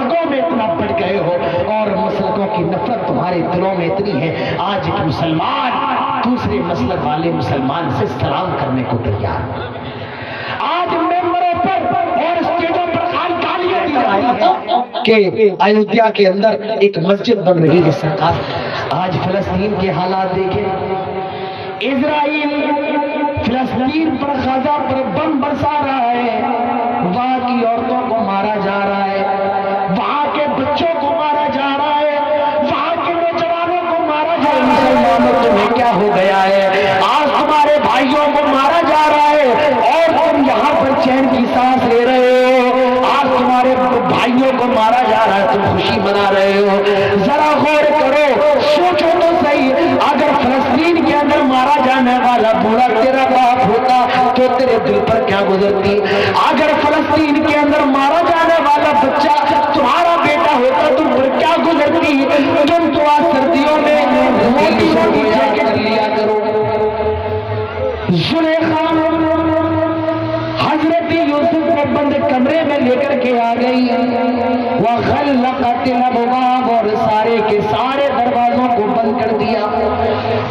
فرقوں میں اتنا بڑھ گئے ہو اور مسلکوں کی نفرت تمہارے دلوں میں اتنی ہے، آج ایک مسلمان دوسرے مسلک والے مسلمان سے سلام کرنے کو تیار، آج ممبروں پر اور اسٹیجوں پر گالیاں دی جا رہی ہے کہ ایودھیا کے اندر ایک مسجد بن رہی ہے سرکار۔ آج فلسطین کے حالات دیکھیں، اسرائیل فلسطین پر غزہ پر بم برسا رہا ہے، وہاں کی عورتوں کو مارا جا رہا ہے، وہاں کے بچوں کو مارا جا رہا ہے، وہاں کے نوجوانوں کو مارا جا رہا ہے۔ مسلمانوں تمہیں کیا ہو گیا ہے؟ آج تمہارے بھائیوں کو مارا جا رہا ہے اور تم یہاں پر چین کی سانس لے رہے ہو، آج تمہارے بھائیوں کو مارا جا رہا ہے تم خوشی منا رہے ہو۔ ذرا غور کرو، سوچو تو صحیح، اگر فلسطین کے اندر مارا جانے والا بوڑھا تیرا باپ ہوتا تو تیرے دل پر کیا گزرتی؟ اگر فلسطین کے اندر مارا جانے والا بچہ تمہارا بیٹا ہوتا تم پر کیا گزرتی؟ تم تو آج سردیوں میں موٹی موٹی جیکٹ لیا کرو۔ زلیخا حضرت یوسف کو بند کمرے میں لے کر کے آ گئی، وغلقت الابواب، اور سارے کے سارے دروازوں کو بند کر دیا،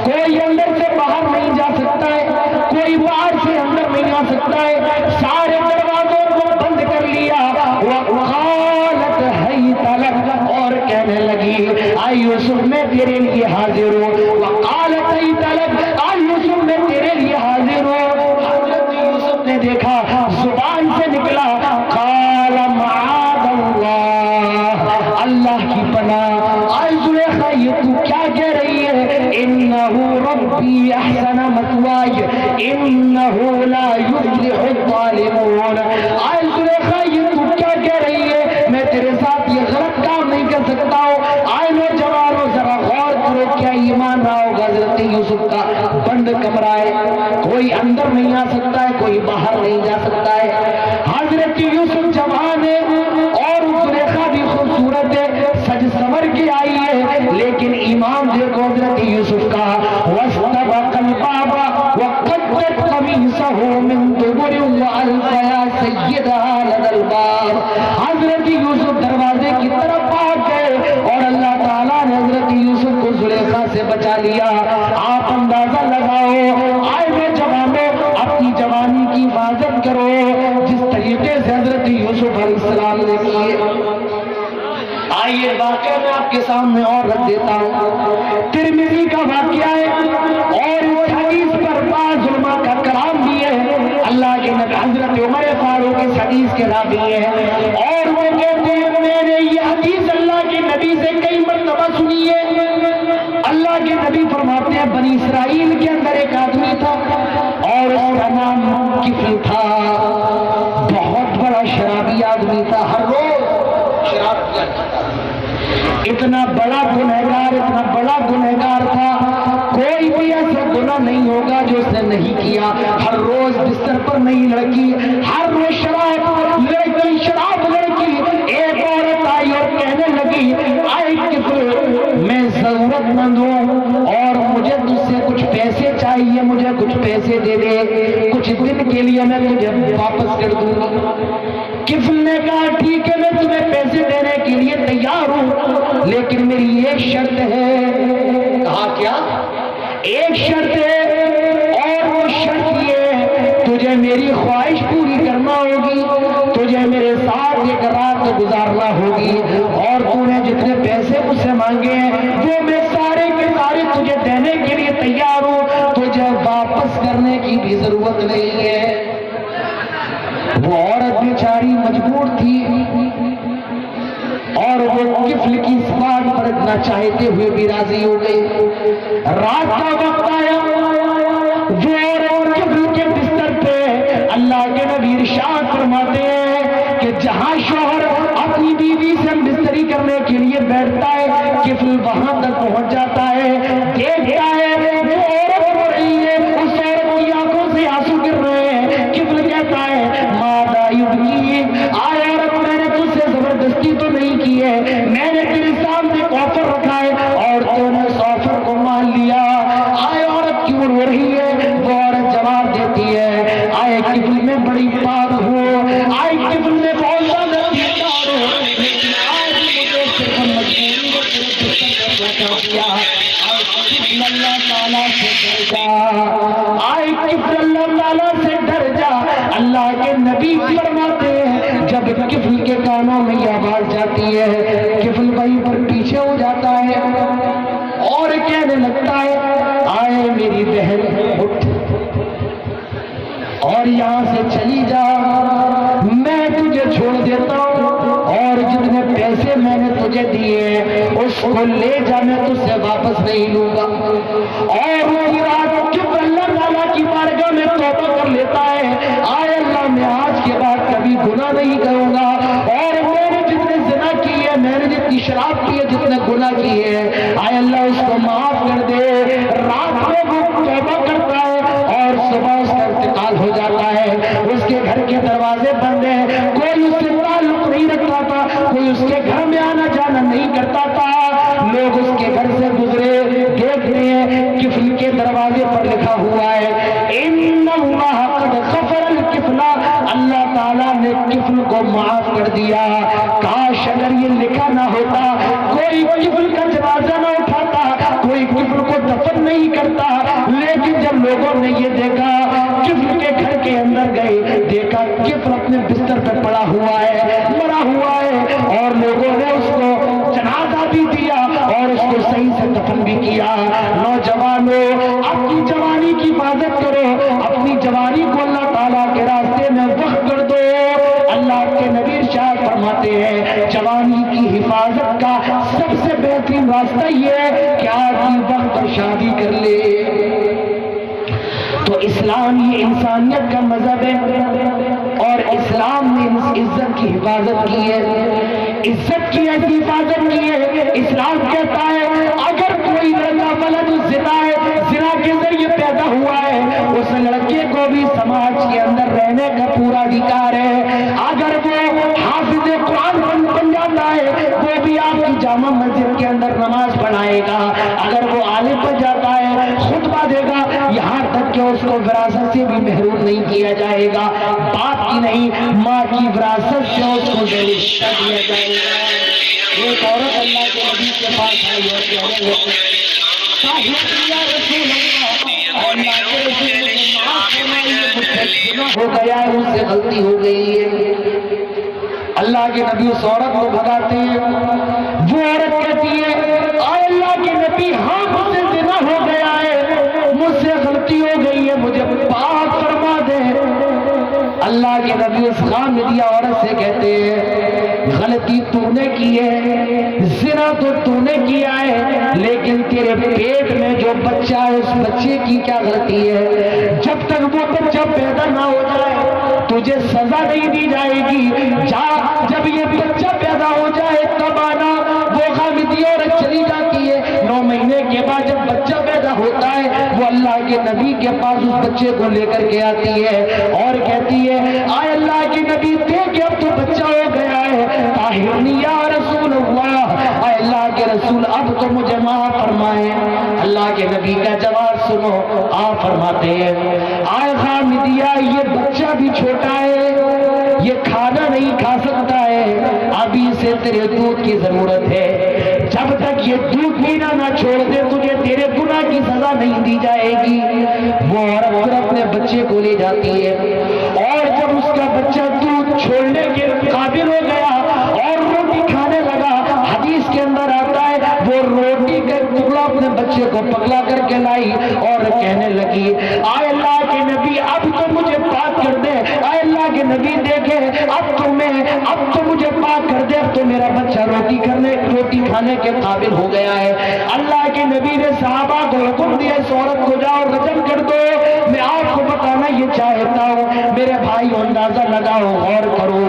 کوئی اندر سے باہر نہیں جا سکتا ہے، کوئی باہر سے اندر نہیں آ سکتا ہے، سارے دروازوں کو بند کر لیا۔ وقالت حیت لک، اور کہنے لگی اے یوسف میں تیرے لیے حاضر ہوں، وقالت حیت لک، اے یوسف میں تیرے لیے حاضر ہوں۔ حضرت یوسف نے دیکھا زبان سے نکلا قال معاذ اللہ، اللہ کی پناہ۔ اے زلیخا یہ تو کیا کہہ رہی ہے؟ انہو ربی احسن مثواي انہو لا یفلح الظالمون۔ اے زلیخا یہ تو کیا کہہ رہی ہے؟ میں تیرے ساتھ یہ غلط کام نہیں کر سکتا ہوں۔ اے نوجوانوں ذرا غور کرو، کیا ایمان رہا ہوگا حضرت یوسف کا بند کمرہ ہے، کوئی اندر نہیں آ سکتا ہے، کوئی باہر نہیں جا سکتا ہے۔ حضرت یوسف جوان ہے اور زلیخا بھی خوبصورت ہے، سج سنور کے آئی ہے، لیکن ایمان دیکھو حضرت یوسف کا، واستبق الباب وقدت قمیصه من دبر والف یا سیدها لدى الباب۔ حضرت یوسف دروازے کی طرف بھاگ گئے اور اللہ تعالیٰ نے حضرت یوسف کو زلیخا سے بچا لیا۔ آپ اندازہ لگاؤ، آئے میں جوانوں اپنی جوانی کی حفاظت کرو جس طریقے سے حضرت یوسف علیہ السلام نے کیے۔ آئیے واقعہ میں آپ کے سامنے اور رکھ دیتا ہوں، ترمذی کا واقعہ ہے اور اس حدیث پر بعض علماء کا کلام بھی ہے۔ اللہ کے نبی حضرت عمر فاروق اس حدیث کے راوی ہیں اور وہ کہتے ہیں میں نے یہ حدیث اللہ کے نبی سے کئی مرتبہ سنی ہے۔ اللہ کے نبی فرماتے ہیں بنی اسرائیل کے اندر ایک آدمی تھا اور اس کا نام کفل تھا، بہت بڑا شرابی آدمی تھا، ہر روز شراب پیا کرتا تھا، اتنا بڑا گنہگار، اتنا بڑا گنہگار تھا، کوئی بھی ایسا گناہ نہیں ہوگا جو اس نے نہیں کیا۔ ہر روز بستر پر نئی لڑکی، ہر روز شراب لڑکی، شراب لڑکی۔ ایک عورت آئی اور کہنے لگی آئے کفل میں ضرورت مند ہوں اور مجھے تجھ سے کچھ پیسے چاہیے، مجھے کچھ پیسے دے دے، کچھ دن کے لیے میں تجھے واپس کر دوں گا۔ کفل نے کہا ٹھیک ہے میں تمہیں پیسے دینے کے لیے تیار ہوں، لیکن میری ایک شرط ہے۔ کہا کیا؟ ایک شرط ہے اور وہ شرط یہ ہے تجھے میری خواہش پوری کرنا ہوگی، تجھے میرے ساتھ ایک رات گزارنا ہوگی اور تو نے جتنے پیسے مجھ سے مانگے ہیں وہ میں سارے کے سارے تجھے دینے کے لیے تیار ہوں، تجھے واپس کرنے کی بھی ضرورت نہیں ہے۔ وہ عورت بیچاری مجبور تھی اور وہ کفل کی اس بات پر اتنا چاہتے ہوئے بھی راضی ہو گئی۔ رات کا وقت آیا، وہ عورت کفل کے بستر پہ اللہ کے نبی ارشاد فرماتے ہیں کہ جہاں شوہر اپنی بیوی سے بستری کرنے کے لیے بیٹھتا ہے کفل وہاں تک پہنچ جاتا ہے، دیکھتا ہے وہ عورت ہو رہی ہے، اس عورت کی آنکھوں سے آنسو گر رہے ہیں۔ کفل کہتا ہے ماذا یبکیک، آئے عورت میں نے تجھ سے زبردستی تو نہیں کی ہے، میں نے تیرے سامنے ایک آفر رکھا ہے اور تو نے اس آفر کو مان لیا۔ آئے عورت کیوں رو رہی ہے؟ وہ عورت جواب دیتی ہے آئے کفل میں بڑی بات ہو، آئے کفل میں بہت زیادہ پیار ہو، لیکن آج بتا دیا اللہ تعالیٰ سے ڈر جا، آئے کفل اللہ تعالیٰ سے ڈر جا۔ اللہ کے نبی فرماتے ہیں جب کفل کے کانوں میں یہ آواز جاتی ہے، کفل وہیں پر پیچھے ہو جاتا ہے اور کہنے لگتا ہے آئے میری بہن اٹھ اور یہاں سے چلی جا، میں تجھے چھوڑ دیتا ہوں اور جتنے پیسے میں نے تجھے دیے اس کو لے جا، میں تجھ سے واپس نہیں لوں گا۔ اور اسی رات جب اللہ تعالیٰ کی بارگاہ میں توبہ کر لیتا ہے، آئے اللہ میں آج کے بعد کبھی گناہ نہیں کروں گا، اور میں نے جتنے زنا کیے، میں نے جتنی شراب کی ہے، جتنے گناہ کیے ہیں، آئے اللہ اس کو معاف کر دے۔ رات میں وہ توبہ کرتا ہے اور صبح اس کا انتقال ہو جاتا ہے۔ اس کے گھر کے دروازے بند ہیں، کوئی اس سے تعلق نہیں رکھتا تھا، کوئی اس کے گھر میں آنا جانا نہیں کرتا تھا۔ لوگ اس کے گھر سے گزرے دیکھتے ہیں کفل کے دروازے پر لکھا ہوا ہے ان اللہ قد غفر الکفل، اللہ تعالیٰ نے کفل کو معاف کر دیا۔ کاش اگر یہ لکھا نہ ہوتا، کوئی کفل کا جنازہ نہ اٹھاتا، کوئی کفل کو دفن نہیں کرتا۔ لیکن جب لوگوں نے یہ دیکھا، کفل کے گھر کے اندر گئے، دیکھا کفل اپنے بستر پہ پڑا ہوا ہے، مرا ہوا ہے، اور لوگوں نے اس کو جنازہ بھی دیا اور اس کو صحیح سے دفن بھی کیا۔ نوجوانوں اپنی جوانی کی حفاظت کرو، اپنی جوانی کو اللہ تعالیٰ کے راستے میں وقف کر دو۔ اللہ کے نبی ارشاد فرماتے ہیں جوانی کی حفاظت کا سب سے بہترین راستہ یہ ہے کہ آدمی وقت پر شادی کر لے۔ تو اسلام یہ انسانیت کا مذہب ہے اور اسلام نے عزت کی حفاظت کی ہے، عزت کی ایسی حفاظت کی ہے۔ اسلام کہتا ہے اگر کوئی لڑکا ولد الزنا ہے، زنا کے ذریعے پیدا ہوا ہے، اس لڑکے کو بھی سماج کے اندر رہنے کا پورا ادھیکار ہے۔ اگر وہ حافظ قرآن بن جاتا ہے، وہ بھی آپ کی جامع مسجد کے اندر نماز پڑھائے گا۔ اگر وہ عالم بن جاتا ہے، خطبہ دے گا، یہاں تک کہ اس کو وراثت سے بھی محروم نہیں کیا جائے گا، باپ کی نہیں ماں کی وراثت سے اس کو دیا جائے گا۔ ایک عورت اللہ کے نبی کے پاس آئی اور کہنے لگی یا رسول اللہ، اللہ کے رسول نے معاف فرمائیے، مجھ سے گناہ ہو گیا ہے، مجھ سے غلطی ہو گئی ہے۔ اللہ کے نبی اس عورت کو بھگاتے ہیں، وہ عورت کہتی ہے اے اللہ کے نبی ہاں مجھ سے زنا ہو گیا ہے، مجھ سے غلطی ہو گئی ہے، مجھے پاک فرما دے۔ اللہ کے نبی اس خامدیہ عورت سے کہتے ہیں غلطی تو نے کی ہے، زنا تو تو نے کیا ہے، لیکن تیرے پیٹ میں جو بچہ ہے اس بچے کی کیا غلطی ہے؟ جب تک وہ بچہ پیدا نہ ہو جائے تجھے سزا نہیں دی جائے گی، جا جب یہ بچہ پیدا ہو جائے تب آنا۔ وہ خامدی عورت چلی جاتی ہے، 9 مہینے کے بعد جب بچہ پیدا ہوتا ہے وہ اللہ کے نبی کے پاس اس بچے کو لے کر کے آتی ہے اور کہتی ہے آئے اللہ کے نبی دیکھ اب تو بچہ ہو گیا ہے، طاہرنی یا رسول اللہ، اے اللہ کے رسول اب تو مجھے معاف فرمائے۔ اللہ کے نبی کا جواب سنو، آپ فرماتے ہیں آئے خامدیہ یہ بچہ بھی چھوٹا ہے، یہ کھانا نہیں کھا سکتا ہے، ابھی سے تیرے دودھ کی ضرورت ہے، جب تک یہ دودھ پینا نہ چھوڑ دے تجھے تیرے گناہ کی سزا نہیں دی جائے گی۔ وہ عورت پھر اپنے بچے کو لے جاتی ہے اور جب اس کا بچہ دودھ چھوڑنے کے قابل ہو گیا اور روٹی کھانے لگا، حدیث کے اندر آتا ہے وہ روٹی کا ٹکڑا اپنے بچے کو پکڑا کر کے لائی اور کہنے لگی آئے اللہ کے نبی اب تو مجھے پاک کر دے، آئے اللہ کے نبی دیکھے اب تو مجھے پاک کر دے، اب تو میرا بچہ روٹی کھانے کے قابل ہو گیا ہے۔ اللہ کے نبی نے صحابہ کو حکم دیا اس عورت کو جاؤ رجم کر دو۔ میں آپ کو بتانا یہ چاہتا ہوں میرے بھائی اندازہ لگاؤ، غور کرو،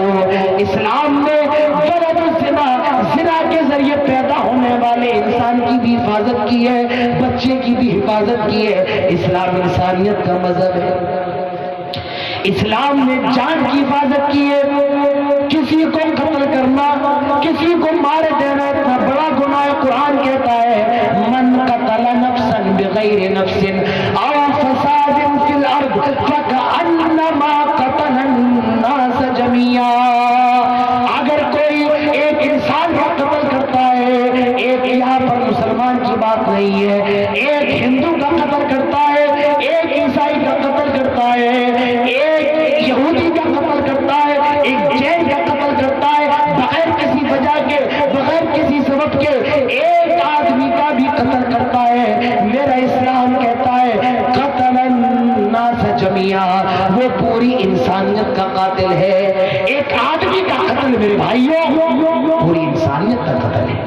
اسلام نے ولد زنا کے ذریعے پیدا ہونے والے انسان کی بھی حفاظت کی ہے، بچے کی بھی حفاظت کی ہے۔ اسلام انسانیت کا مذہب ہے، اسلام نے جان کی حفاظت کی ہے۔ کسی کو قتل کرنا، کسی کو مار دینا اتنا بڑا گناہ ہے۔ قرآن کہتا ہے من قتل نفسا بغیر نفس او فساد فی الارض فکأنما قتل الناس جميعا۔ اگر کوئی ایک انسان کو قتل کرتا ہے، ایک یہاں پر مسلمان نہیں ہے. ایک ہندو کا قتل کرتا ہے, ایک عیسائی کا قتل کرتا ہے, ایک یہودی کا قتل کرتا ہے, ایک جین کا قتل کرتا ہے, بغیر کسی وجہ کے, بغیر کسی سبب کے ایک آدمی کا بھی قتل کرتا ہے. میرا اسلام کہتا ہے قتل الناس جميعا, وہ پوری انسانیت کا قاتل ہے. ایک آدمی کا قتل میرے بھائیوں پوری انسانیت کا قتل ہے.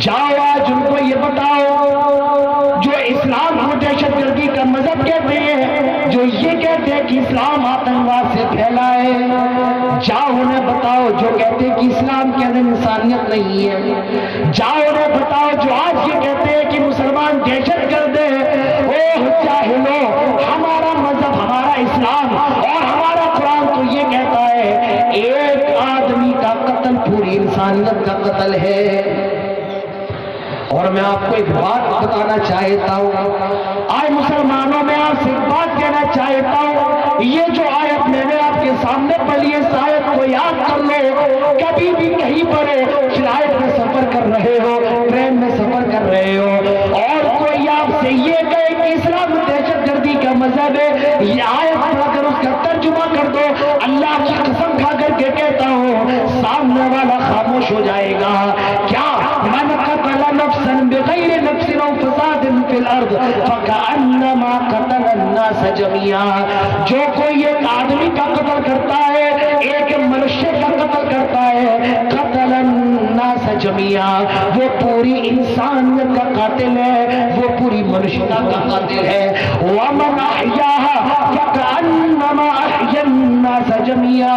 جاؤ آج ان کو یہ بتاؤ جو اسلام کو دہشت گردی کا مذہب کہتے ہیں, جو یہ کہتے ہیں کہ اسلام آتنکواد سے پھیلا ہے, جاؤ انہیں بتاؤ جو کہتے ہیں کہ اسلام کے اندر انسانیت نہیں ہے. جاؤ انہیں بتاؤ جو آج یہ کہتے ہیں کہ مسلمان دہشت گرد ہے. اوہ جاہلو, ہمارا مذہب, ہمارا اسلام اور ہمارا قرآن تو یہ کہتا ہے ایک آدمی کا قتل پوری انسانیت کا قتل ہے. اور میں آپ کو ایک بات بتانا چاہتا ہوں, آج مسلمانوں میں آپ سے ایک بات کہنا چاہتا ہوں. یہ جو آیت میں نے آپ کے سامنے پڑھی ہے, اس آیت کو یاد کر لو. کبھی بھی کہیں پر فلائٹ میں سفر کر رہے ہو, ٹرین میں سفر کر رہے ہو, اور کوئی آپ سے یہ کہے کہ اسلام دہشت گردی کا مذہب ہے, یہ آیت پڑھ کر اس کا ترجمہ کر دو. اللہ کی قسم کھا کر کے کہتا ہوں سامنے والا خاموش ہو جائے گا. کیا من قتل نفسا بغیر نفس او فساد فی الارض فکأنما قتل الناس جميعا, جو کوئی ایک آدمی کا قتل کرتا ہے, ایک منشیہ کا قتل کرتا ہے, قتل الناس جميعا, وہ پوری انسانیت کا قاتل ہے, وہ پوری منشیہ کا قاتل ہے. ومن احیاها فکأنما احیا الناس جميعا,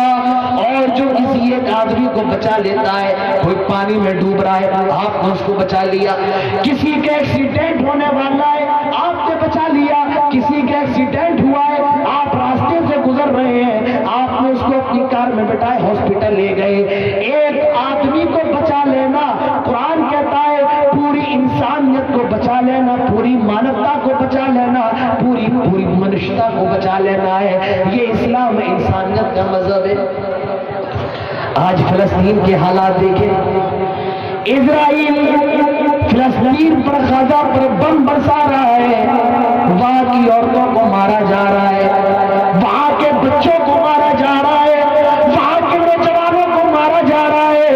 اور جو کسی ایک آدمی کو بچا لیتا ہے, کوئی پانی میں ڈوب رہا ہے, آپ نے اس کو بچا لیا. کسی کا ایکسیڈنٹ ہونے والا ہے, آپ نے بچا لیا. کسی کا ایکسیڈنٹ ہوا ہے, آپ راستے سے گزر رہے ہیں, آپ نے اس کو اپنی کار میں بٹھائے ہاسپٹل لے گئے. ایک آدمی کو بچا لینا, قرآن کہتا ہے پوری انسانیت کو بچا لینا, پوری مانوتا کو بچا لینا, پوری منشیہ کو بچا لینا ہے. یہ اسلام انسانیت کا مذہب ہے. آج فلسطین کے حالات دیکھیں. اسرائیل فلسطین پر, غزہ پر بم برسا رہا ہے, وہاں کی عورتوں کو مارا جا رہا ہے, وہاں کے بچوں کو مارا جا رہا ہے, وہاں کے نوجوانوں کو مارا جا رہا ہے.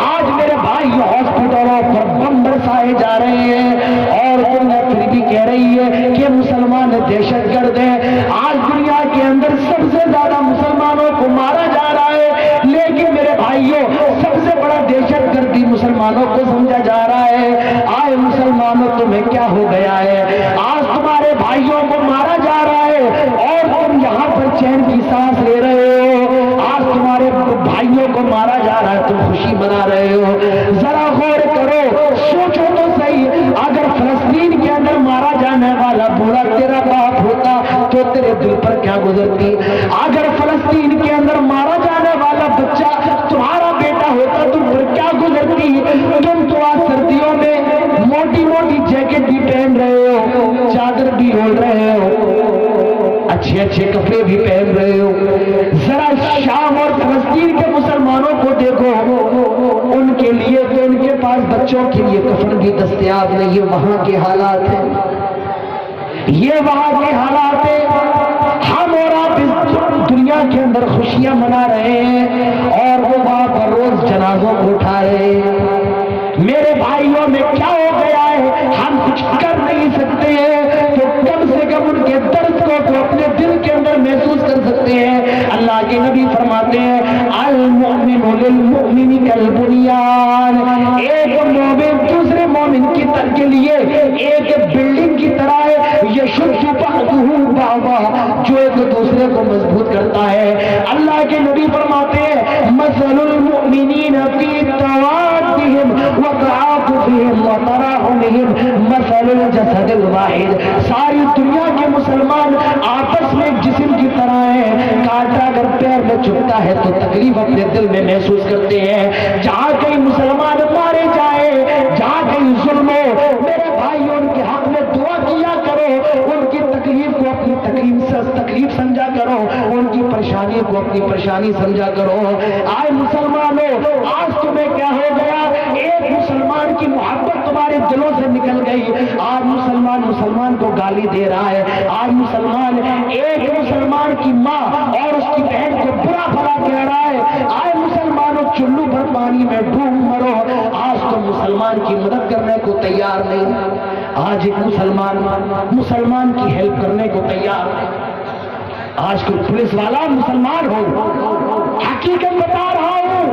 آج میرے بھائی ہاسپٹلوں پر بم برسائے جا رہے ہیں, اور دنیا پھر بھی کہہ رہی ہے کہ مسلمان دہشت گرد ہیں. آج دنیا کے اندر سب سے زیادہ مسلمانوں کو مارا جا رہا ہے, لیکن میرے بھائیوں سب سے بڑا دہشت گردی مسلمانوں کو سمجھا جا رہا ہے. آئے مسلمانوں تمہیں کیا ہو گیا ہے؟ آج تمہارے بھائیوں کو مارا جا رہا ہے اور تم یہاں پر چین کی سانس لے رہے ہو. آج تمہارے بھائیوں کو مارا جا رہا ہے, تم خوشی منا رہے ہو. ذرا غور کرو, سوچو تو صحیح, اگر فلسطین کے اندر مارا جانے والا بوڑھا تیرا باپ ہوتا تو تیرے دل پر کیا گزرتی؟ اگر فلسطین کے اندر مارا جانے والا بچہ تمہارا بیٹا ہوتا تو پھر کیا گزرتی؟ تم تو آج سردیوں میں موٹی موٹی جیکٹ بھی پہن رہے ہو, چادر بھی اوڑھ رہے ہو, اچھے اچھے کپڑے بھی پہن رہے ہو. ذرا شام اور فلسطین کے مسلمانوں کو دیکھو, ان کے لیے تو ان کے پاس بچوں کے لیے کفن بھی دستیاب نہیں. یہ وہاں کے حالات ہیں, یہ وہاں کے حالات ہیں. ہم اور آپ اس دنیا کے اندر خوشیاں منا رہے ہیں اور وہ وہاں پر روز جنازوں کو اٹھا رہے ہیں. میرے بھائیوں میں کیا ہو گیا ہے؟ ہم کچھ کر نہیں سکتے ہیں تو کم سے کم ان کے درد کو اپنے دل کے اندر محسوس کر سکتے ہیں. اللہ کے نبی فرماتے ہیں المؤمن للمؤمن کالبنیان, ایک مومن دوسرے مومن کی طرح کے لیے ایک بلڈنگ کی طرح ہے. یشد بعضہ بعضا, جو ایک دوسرے کو مضبوط کرتا ہے. اللہ کے نبی فرماتے ہیں مثل المؤمنین فی توادہم وتعاطفہم وتراحمہم مثل الجسد الواحد. ساری دنیا کے مسلمان آپس میں ایک جسم کی طرح ہیں. کانٹا اگر پیر میں چبھتا ہے تو تکلیف اپنے دل میں محسوس کرتے ہیں. جہاں کہیں مسلمان مارے جائے, جہاں کہیں ظلم ہو, میرے بھائی ان کے حق میں دعا کیا کرو, ان کی تکلیف کو اپنی تکلیف سمجھا کرو, ان کی پریشانی کو اپنی پریشانی سمجھا کرو. آئے مسلمانوں, آج تمہیں کیا ہو گیا؟ ایک مسلمان کی محبت تمہارے دلوں سے نکل نکل گئی. آج مسلمان کو گالی دے رہا ہے. آج مسلمان ایک مسلمان کی ماں اور اس کی بہن کو برا بھلا کہہ رہا ہے. آج مسلمانوں چلو بھر پانی میں ڈوب مرو. آج تو مسلمان کی مدد کرنے کو تیار نہیں. آج ایک مسلمان کی ہیلپ کرنے کو تیار نہیں. آج کوئی پولیس والا مسلمان ہو, حقیقت بتا رہا ہوں,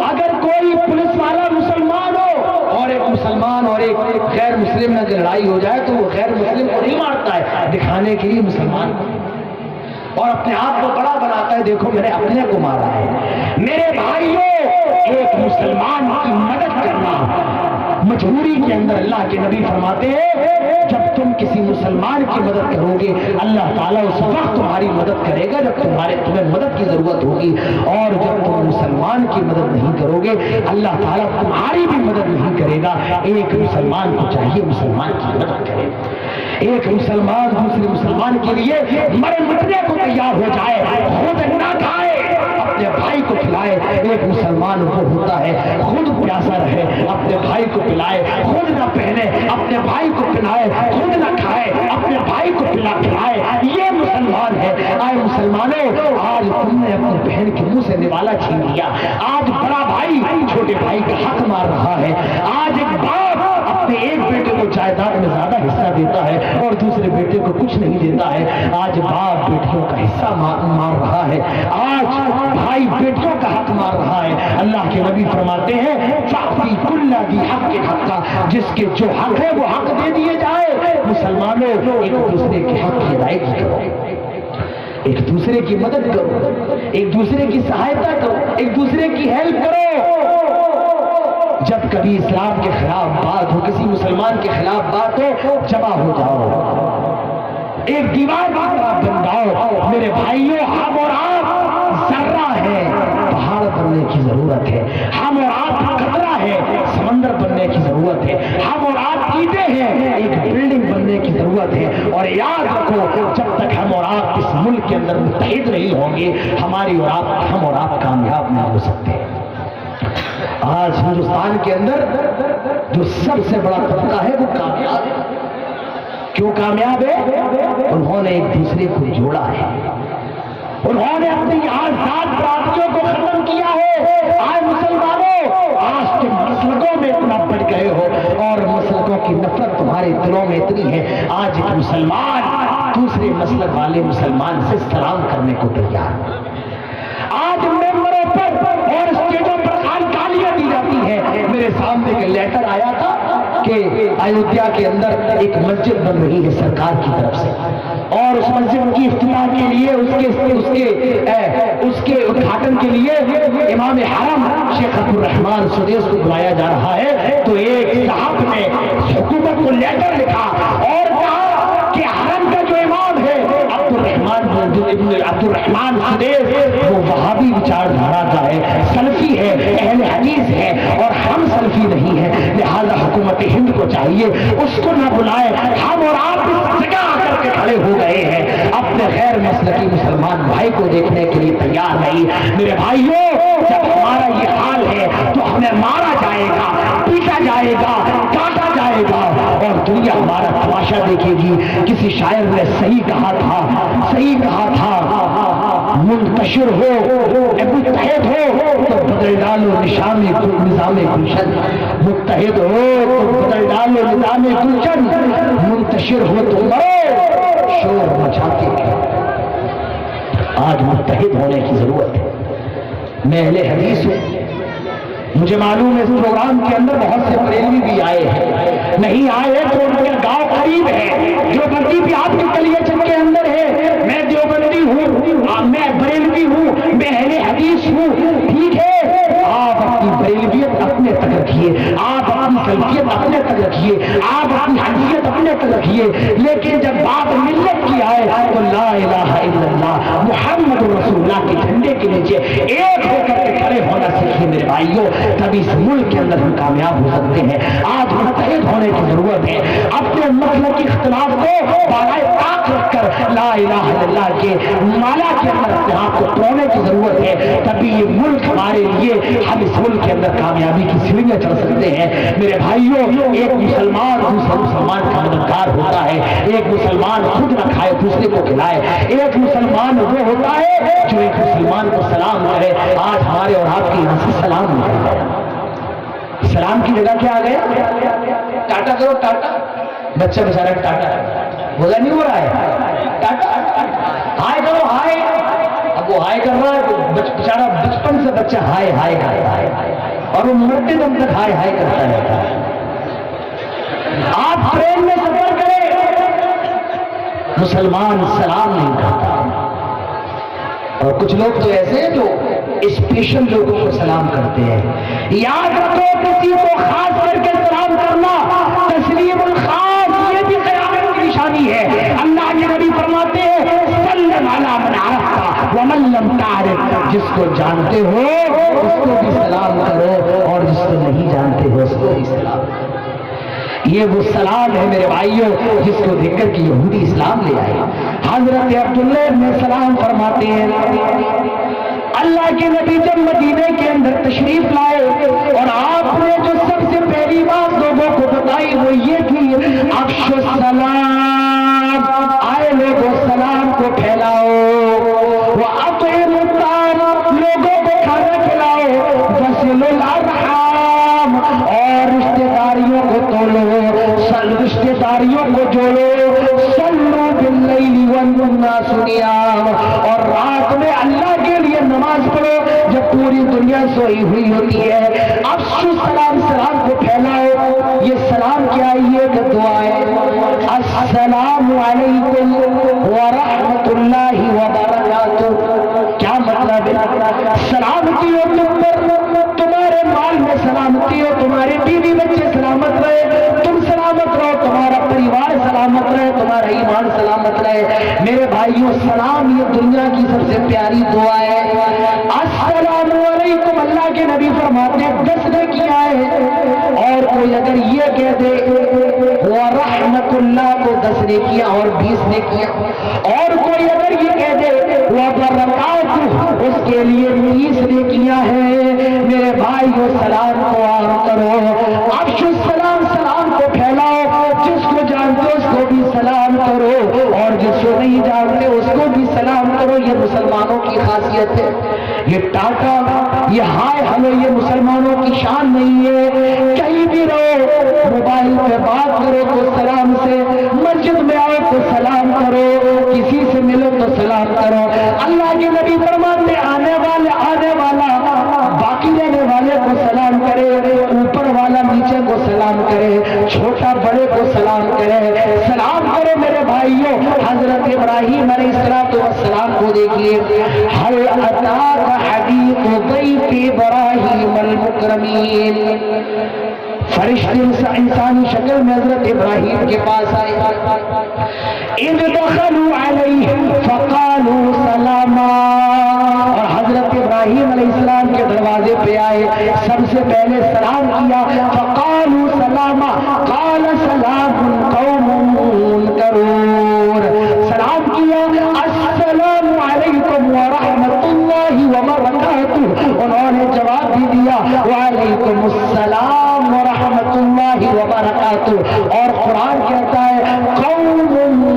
اگر کوئی پولیس والا مسلمان ہو اور ایک مسلمان اور ایک غیر مسلم میں اگر لڑائی ہو جائے تو وہ غیر مسلم کو نہیں مارتا ہے, دکھانے کے لیے مسلمان اور اپنے آپ کو بڑا بناتا ہے, دیکھو میں نے اپنے کو مارا ہے. میرے بھائیوں, ایک مسلمان کی مدد کرنا مجبوری کے اندر, اللہ کے نبی فرماتے ہیں جب تم کسی مسلمان کی مدد کرو گے اللہ تعالیٰ اس وقت تمہاری مدد کرے گا جب تمہیں مدد کی ضرورت ہوگی, اور جب تم مسلمان کی مدد نہیں کرو گے اللہ تعالیٰ تمہاری بھی مدد نہیں کرے گا. ایک مسلمان کو چاہیے مسلمان کی مدد کرے. ایک مسلمان دوسرے مسلمان کے لیے مرنے کو تیار ہو جائے, خود نہ کھائے اپنے بھائی کو کھلائے. ایک مسلمان وہ ہوتا ہے خود پیاسا رہے اپنے بھائی کو پلائے, خود نہ پہنے اپنے بھائی کو پہنائے, خود نہ کھائے اپنے بھائی کو کھلائے. یہ مسلمان ہے. آئے مسلمانوں, آج تم نے اپنی بہن کے منہ سے نوالا چھین لیا. آج بڑا بھائی چھوٹے بھائی کا حق مار رہا ہے. آج ایک باپ اپنے ایک بیٹے کو جائیداد میں زیادہ حصہ دیتا ہے اور دوسرے بیٹے کو کچھ نہیں دیتا ہے. آج باپ بیٹیوں کا حصہ مار رہا ہے. آج بھائی بیٹیوں کا حق مار رہا ہے. اللہ کے نبی فرماتے ہیں فَأْتِ كُلَّ ذِي حَقٍّ حَقَّهُ, جس کے جو حق ہے وہ حق دے دیے جائے. مسلمانوں, ایک دوسرے کے حق کی ادائیگی کرو, ایک دوسرے کی مدد کرو, ایک دوسرے کی سہایتا کرو, ایک دوسرے کی ہیلپ کرو. جب کبھی اسلام کے خلاف بات ہو, کسی مسلمان کے خلاف بات ہو, جمع ہو جاؤ, ایک دیوار کی طرف بن جاؤ. میرے بھائیوں, ہم اور آپ ذرہ ہے, پہاڑ بننے کی ضرورت ہے. ہم اور آپ قطرہ ہے, سمندر بننے کی ضرورت ہے. ہم اور آپ اینٹیں ہیں, ایک بلڈنگ بننے کی ضرورت ہے. اور یاد رکھو, جب تک ہم اور آپ اس ملک کے اندر متحد نہیں ہوں گے ہم اور آپ کامیاب نہیں ہو سکتے. آج ہندوستان کے اندر جو سب سے بڑا طبقہ ہے وہ کامیاب ہے. کیوں کامیاب ہے؟ انہوں نے ایک دوسرے کو جوڑا ہے, انہوں نے اپنی آزاد برادریوں کو ختم کیا ہے. آج مسلمانوں, آج تم مسلکوں میں اتنا بڑھ گئے ہو اور مسلکوں کی نفرت تمہارے دلوں میں اتنی ہے. آج ایک مسلمان دوسرے مسلک والے مسلمان سے سلام کرنے کو تیار. آج ممبروں پر اور اسٹیجوں پر گالیاں دی جاتی ہیں. میرے سامنے ایک لیٹر آیا تھا کہ ایودھیا کے اندر ایک مسجد بن رہی ہے سرکار کی طرف سے, اور اس مسجد کی افتتاح کے لیے اس کے ادھاٹن کے لیے امام حرم شیخ عبدالرحمان سدیس کو بلایا جا رہا ہے. تو ایک صاحب نے حکومت کو لیٹر لکھا اور کہا کہ حرم کا جو امام ہے عبدالرحمان سدیس وہ وہابی وچار دھارا کا ہے, سلفی ہے, اہل حدیث ہے, اور ہم سلفی نہیں ہیں. لہذا حکومت ہند کو چاہیے اس کو نہ بلائے. ہم اور آپ اس جگہ آ کر کے کھڑے ہو گئے ہیں, اپنے غیر مسلکی مسلمان بھائی کو دیکھنے کے لیے تیار نہیں. میرے بھائیوں, جب ہمارا یہ حال ہے تو ہمیں مارا جائے گا, پیٹا جائے گا, کاٹا جائے گا, اور دنیا ہمارا تماشا دیکھے گی. کسی شاعر نے صحیح کہا تھا, منتشر ہو, متحد ہو تو بدل ڈالو نظام گلشن. متحد ہو تو بدل ڈالو نظام گلشن, منتشر ہو تو مرو شور مچاتے ہیں. آج متحد ہونے کی ضرورت ہے. میں اہل حدیث ہوں, مجھے معلوم ہے اس پروگرام کے اندر بہت سے بریلوی بھی آئے ہیں, نہیں آئے تو ان کا گاؤں قریب ہے. دیوبندی بھی آپ کی کلیہ چند کے اندر ہے. میں دیوبندی ہوں, میں بریلوی ہوں, میں اہل حدیث ہوں. ٹھیک ہے, آپ اپنی بریلویت اپنے تک رکھیے, آپ اپنی سلفیت اپنے تک رکھیے, آپ اپنی حدیثیت اپنے تک رکھیے, لیکن جب بات ملت کی آئے تو لا الہ الا اللہ محمد رسول اللہ کے جھنڈے کے نیچے ایک ہو کر کے کھڑے ہونا سیکھیے میرے بھائیوں, تبھی اس ملک کے اندر ہم کامیاب ہو سکتے ہیں. آج متحد ہونے کی ضرورت ہے. اپنے مسلک کی اختلاف کو بالائے طاق رکھ کر لا الہ الا اللہ کے مالا کے اندر اپنے آپ کو توڑنے کی ضرورت ہے. تبھی یہ ملک ہمارے لیے, ہم اس ملک کے اندر کامیابی کی سیڑھیاں چڑھ سکتے ہیں. میرے بھائیوں ایک مسلمان دوسرے مسلمان کا مددگار ہوتا ہے، ایک مسلمان خود نہ کھائے دوسرے کو کھلائے، ایک مسلمان وہ ہوتا ہے جو ایک مسلمان کو سلام کرے۔ آج ہمارے اور آپ کے یہاں سے سلام نہیں ہے، سلام کی جگہ کیا آ گیا؟ ٹاٹا کرو ٹاٹا، بچہ بیچارہ ٹاٹا بولا نہیں ہو رہا ہے، ٹاٹا ہائے کرو ہائے، اب وہ ہائے کر رہا ہے، بیچارہ بچپن سے بچہ ہائے ہائے کرتا ہے اور وہ مرتے دم تک ہائے ہائے کرتا رہتا ہے۔ آپ ٹرین میں سفر کریں، مسلمان سلام نہیں کرتا، اور کچھ لوگ تو ایسے ہیں جو اسپیشل لوگوں کو سلام کرتے ہیں۔ یاد رکھو کسی کو خاص کر کے سلام کرنا تسلیم الخاص، یہ بھی قیامت کی نشانی ہے۔ اللہ کے نبی فرماتے ہیں سلم علی من عرفت ومن لم تعرف، جس کو جانتے ہو اس کو بھی سلام کرو اور جس کو نہیں جانتے ہو اس کو بھی سلام کرو۔ یہ وہ سلام ہے میرے بھائیوں جس کو دیکھ کر کہ یہودی اسلام لے آئے۔ حضرت عبداللہ ابن سلام فرماتے ہیں اللہ کے نبی جب مدینے کے اندر تشریف لائے اور آپ نے جو سب سے پہلی بات لوگوں کو بتائی وہ یہ تھی افشوا السلام، آئے لوگوں سلام کو پھیلاؤ، واطعموا الطعام، لوگوں کو کھانا کھلاؤ، وصلوا الارحام، اور رشتہ داریوں کو تولو، رشتہ داریوں کو جوڑو، صلوا باللیل والناس نیام، اور رات میں اللہ کے لیے نماز پڑھو جب پوری دنیا سوئی ہوئی ہوتی ہے۔ افشوا السلام، سلام کو پھیلاؤ۔ یہ سلام کیا ہے؟ یہ دعا ہے السلام علیکم ورحمۃ اللہ وبرکاتہ۔ کیا مطلب ہے؟ سلامتی ہو تم پر، تمہارے مال میں سلامتی ہو، تمہارے بیوی بچے سلامت رہے، تم سلامت رہو، تمہارا پریوار سلامت رہے، تمہارا ایمان سلامت رہے۔ میرے بھائیوں سلام یہ دنیا کی سب سے پیاری دعا ہے۔ السلام علیکم اللہ کے نبی فرماتے ہیں 10 نے کیا ہے، اور کوئی اگر یہ کہہ دے ورحمۃ اللہ کو 10 نے کیا اور 20 نے کیا، اور کوئی اگر یہ کہہ دے وبرکاتہ اس کے لیے 30 نے کیا ہے۔ میرے بھائیو سلام کو عام کرو، افشوا السلام، سلام کو پھیلاؤ، جس کو جانتے ہو اس کو بھی سلام کرو اور جس کو نہیں جانتے اس کو بھی سلام کرو۔ یہ مسلمانوں کی خاصیت ہے۔ یہ ٹاٹا، یہ ہائے ہلو یہ مسلمانوں کی شان نہیں ہے۔ کہیں بھی رہو، موبائل پہ بات کرو تو سلام سے، مسجد میں آؤ تو سلام کرو، کسی سے ملو تو سلام کرو۔ اللہ کے نبی فرماتے آنے والا باقی رہنے والے کو سلام کرے، اوپر والا نیچے کو سلام کرے، چھوٹا بڑے کو سلام کرے، سلام کرو میرے بھائیوں۔ حضرت ابراہیم علیہ السلام کو دیکھیے، هل اتاک حدیث ضیف ابراہیم المکرمین، فرشتے انسانی شکل میں حضرت ابراہیم کے پاس آئے، اذ دخلوا علیہ فقالوا سلاما، اور حضرت ابراہیم علیہ السلام کے دروازے پہ آئے، سب سے پہلے سلام کیا، فقالوا سلاما، قال سلام قوم منکرون، سلام کیا السلام علیکم ورحمۃ اللہ وبرکاتہ، انہوں نے جواب بھی دیا وعلیکم السلام ورحمۃ اللہ وبرکاتہ۔ اور قرآن کہتا ہے قوم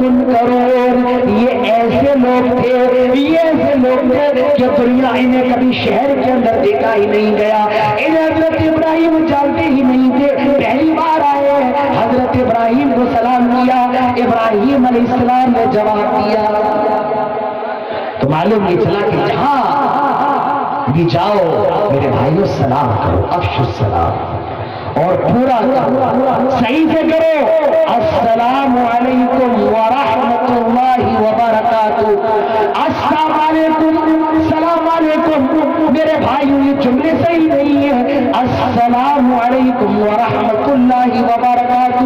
منکرون، یہ ایسے لوگ تھے، یہ ایسے لوگ تھے کہ دنیا انہیں کبھی شہر کے اندر دیکھا ہی نہیں گیا، انہیں حضرت ابراہیم جانتے ہی نہیں تھے، پہلی بار آئے، حضرت ابراہیم کو سلام کیا، ابراہیم علیہ السلام نے جواب دیا۔ تو معلوم یہ چلا کہ جہاں بھی جاؤ میرے بھائیوں سلام کرو، افشوا السلام، اور پورا کرو، صحیح سے کرو، السلام علیکم ورحمۃ اللہ وبرکاتہ، السلام علیکم، السلام علیکم۔ میرے بھائیوں یہ جملے صحیح نہیں ہے، السلام علیکم ورحمۃ اللہ وبرکاتہ۔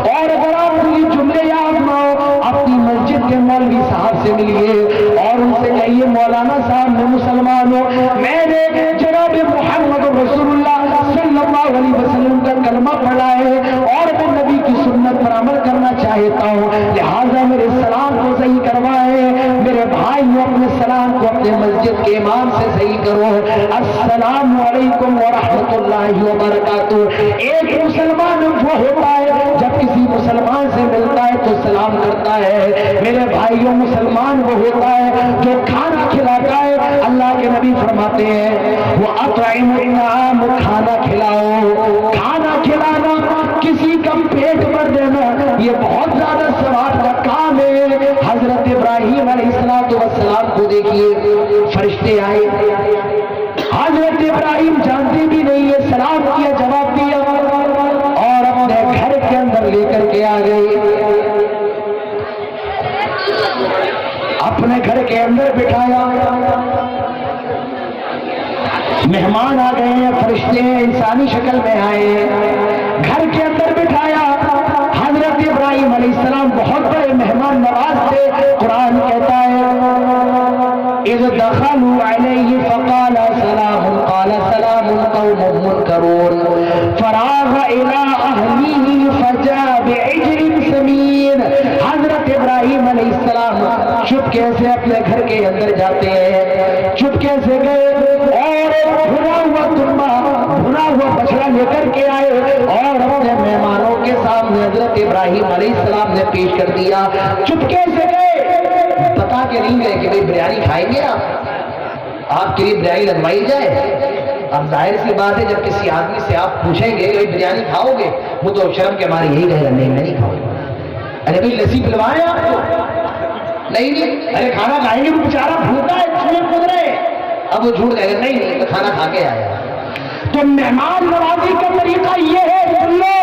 اور اگر آپ کو یہ جملے یاد نہ ہو، اپنی مسجد کے مولوی صاحب سے ملیے اور ان سے کہیے مولانا صاحب میں مسلمان ہوں، میں نے جناب محمد رسول اللہ صلی اللہ علیہ وسلم کا کلمہ پڑھا ہے اور میں نبی کی سنت پر عمل کرنا چاہتا ہوں، لہٰذا میرے سلام کو صحیح کروائے۔ میرے بھائیوں اپنے سلام کو اپنے مسجد کے امام سے صحیح کرو، السلام علیکم ورحمۃ اللہ وبرکاتہ۔ ایک ایک مسلمان وہ ہوتا ہے جب کسی مسلمان سے ملتا ہے تو سلام کرتا ہے۔ میرے بھائیوں مسلمان وہ ہوتا ہے جو کھانا کھلاتا ہے۔ اللہ کے نبی فرماتے ہیں وہ اطعم الطعام، کھانا کھلاؤ۔ کھانا کھلانا، کسی کا پیٹ بھر دینا، یہ بہت زیادہ ثواب کا کام ہے۔ حضرت ابراہیم علیہ السلام کو دیکھیے، فرشتے آئے، حضرت ابراہیم جانتے بھی نہیں ہے، سلام کیا، جواب دیا اور اپنے گھر کے اندر لے کر کے آ گئے، اپنے گھر کے اندر بٹھایا۔ مہمان آ گئے ہیں، فرشتے ہیں، انسانی شکل میں آئے ہیں، گھر کے اندر بٹھایا۔ حضرت ابراہیم علیہ السلام بہت بڑے مہمان نواز تھے۔ قرآن کہتا ہے اذ دخلوا علیہ فقال سلام، قال سلام قوم منکرون، فراغ الی اہلہ فجاء بعجل سمین۔ حضرت ابراہیم علیہ السلام چپکے سے اپنے گھر کے اندر جاتے ہیں، چپکے سے گئے اور بھنا ہوا تنبا، بھنا ہوا بچڑا لے کر کے آئے اور اپنے مہمانوں کے سامنے حضرت ابراہیم علیہ السلام نے پیش کر دیا۔ چپکے سے گئے، بتا کے نہیں گئے کہ بھئی بریانی کھائیں گے آپ کے لیے بریانی لگوائی جائے۔ اب ظاہر سی بات ہے جب کسی آدمی سے آپ پوچھیں گے کہ بریانی کھاؤ گے، وہ تو شرم کے مارے یہی کہے گا نہیں میں نہیں کھاؤں گا۔ ارے بھائی لسی پلوائیں آپ کو؟ نہیں۔ ارے کھانا کھائیں گے، وہ بیچارہ بھوکا ہے، جھوٹ بول رہے ہیں۔ اب وہ جھوٹ کہے گا نہیں تو کھانا کھا کے آیا۔ تو مہمان نوازی کا طریقہ یہ ہے، سن لو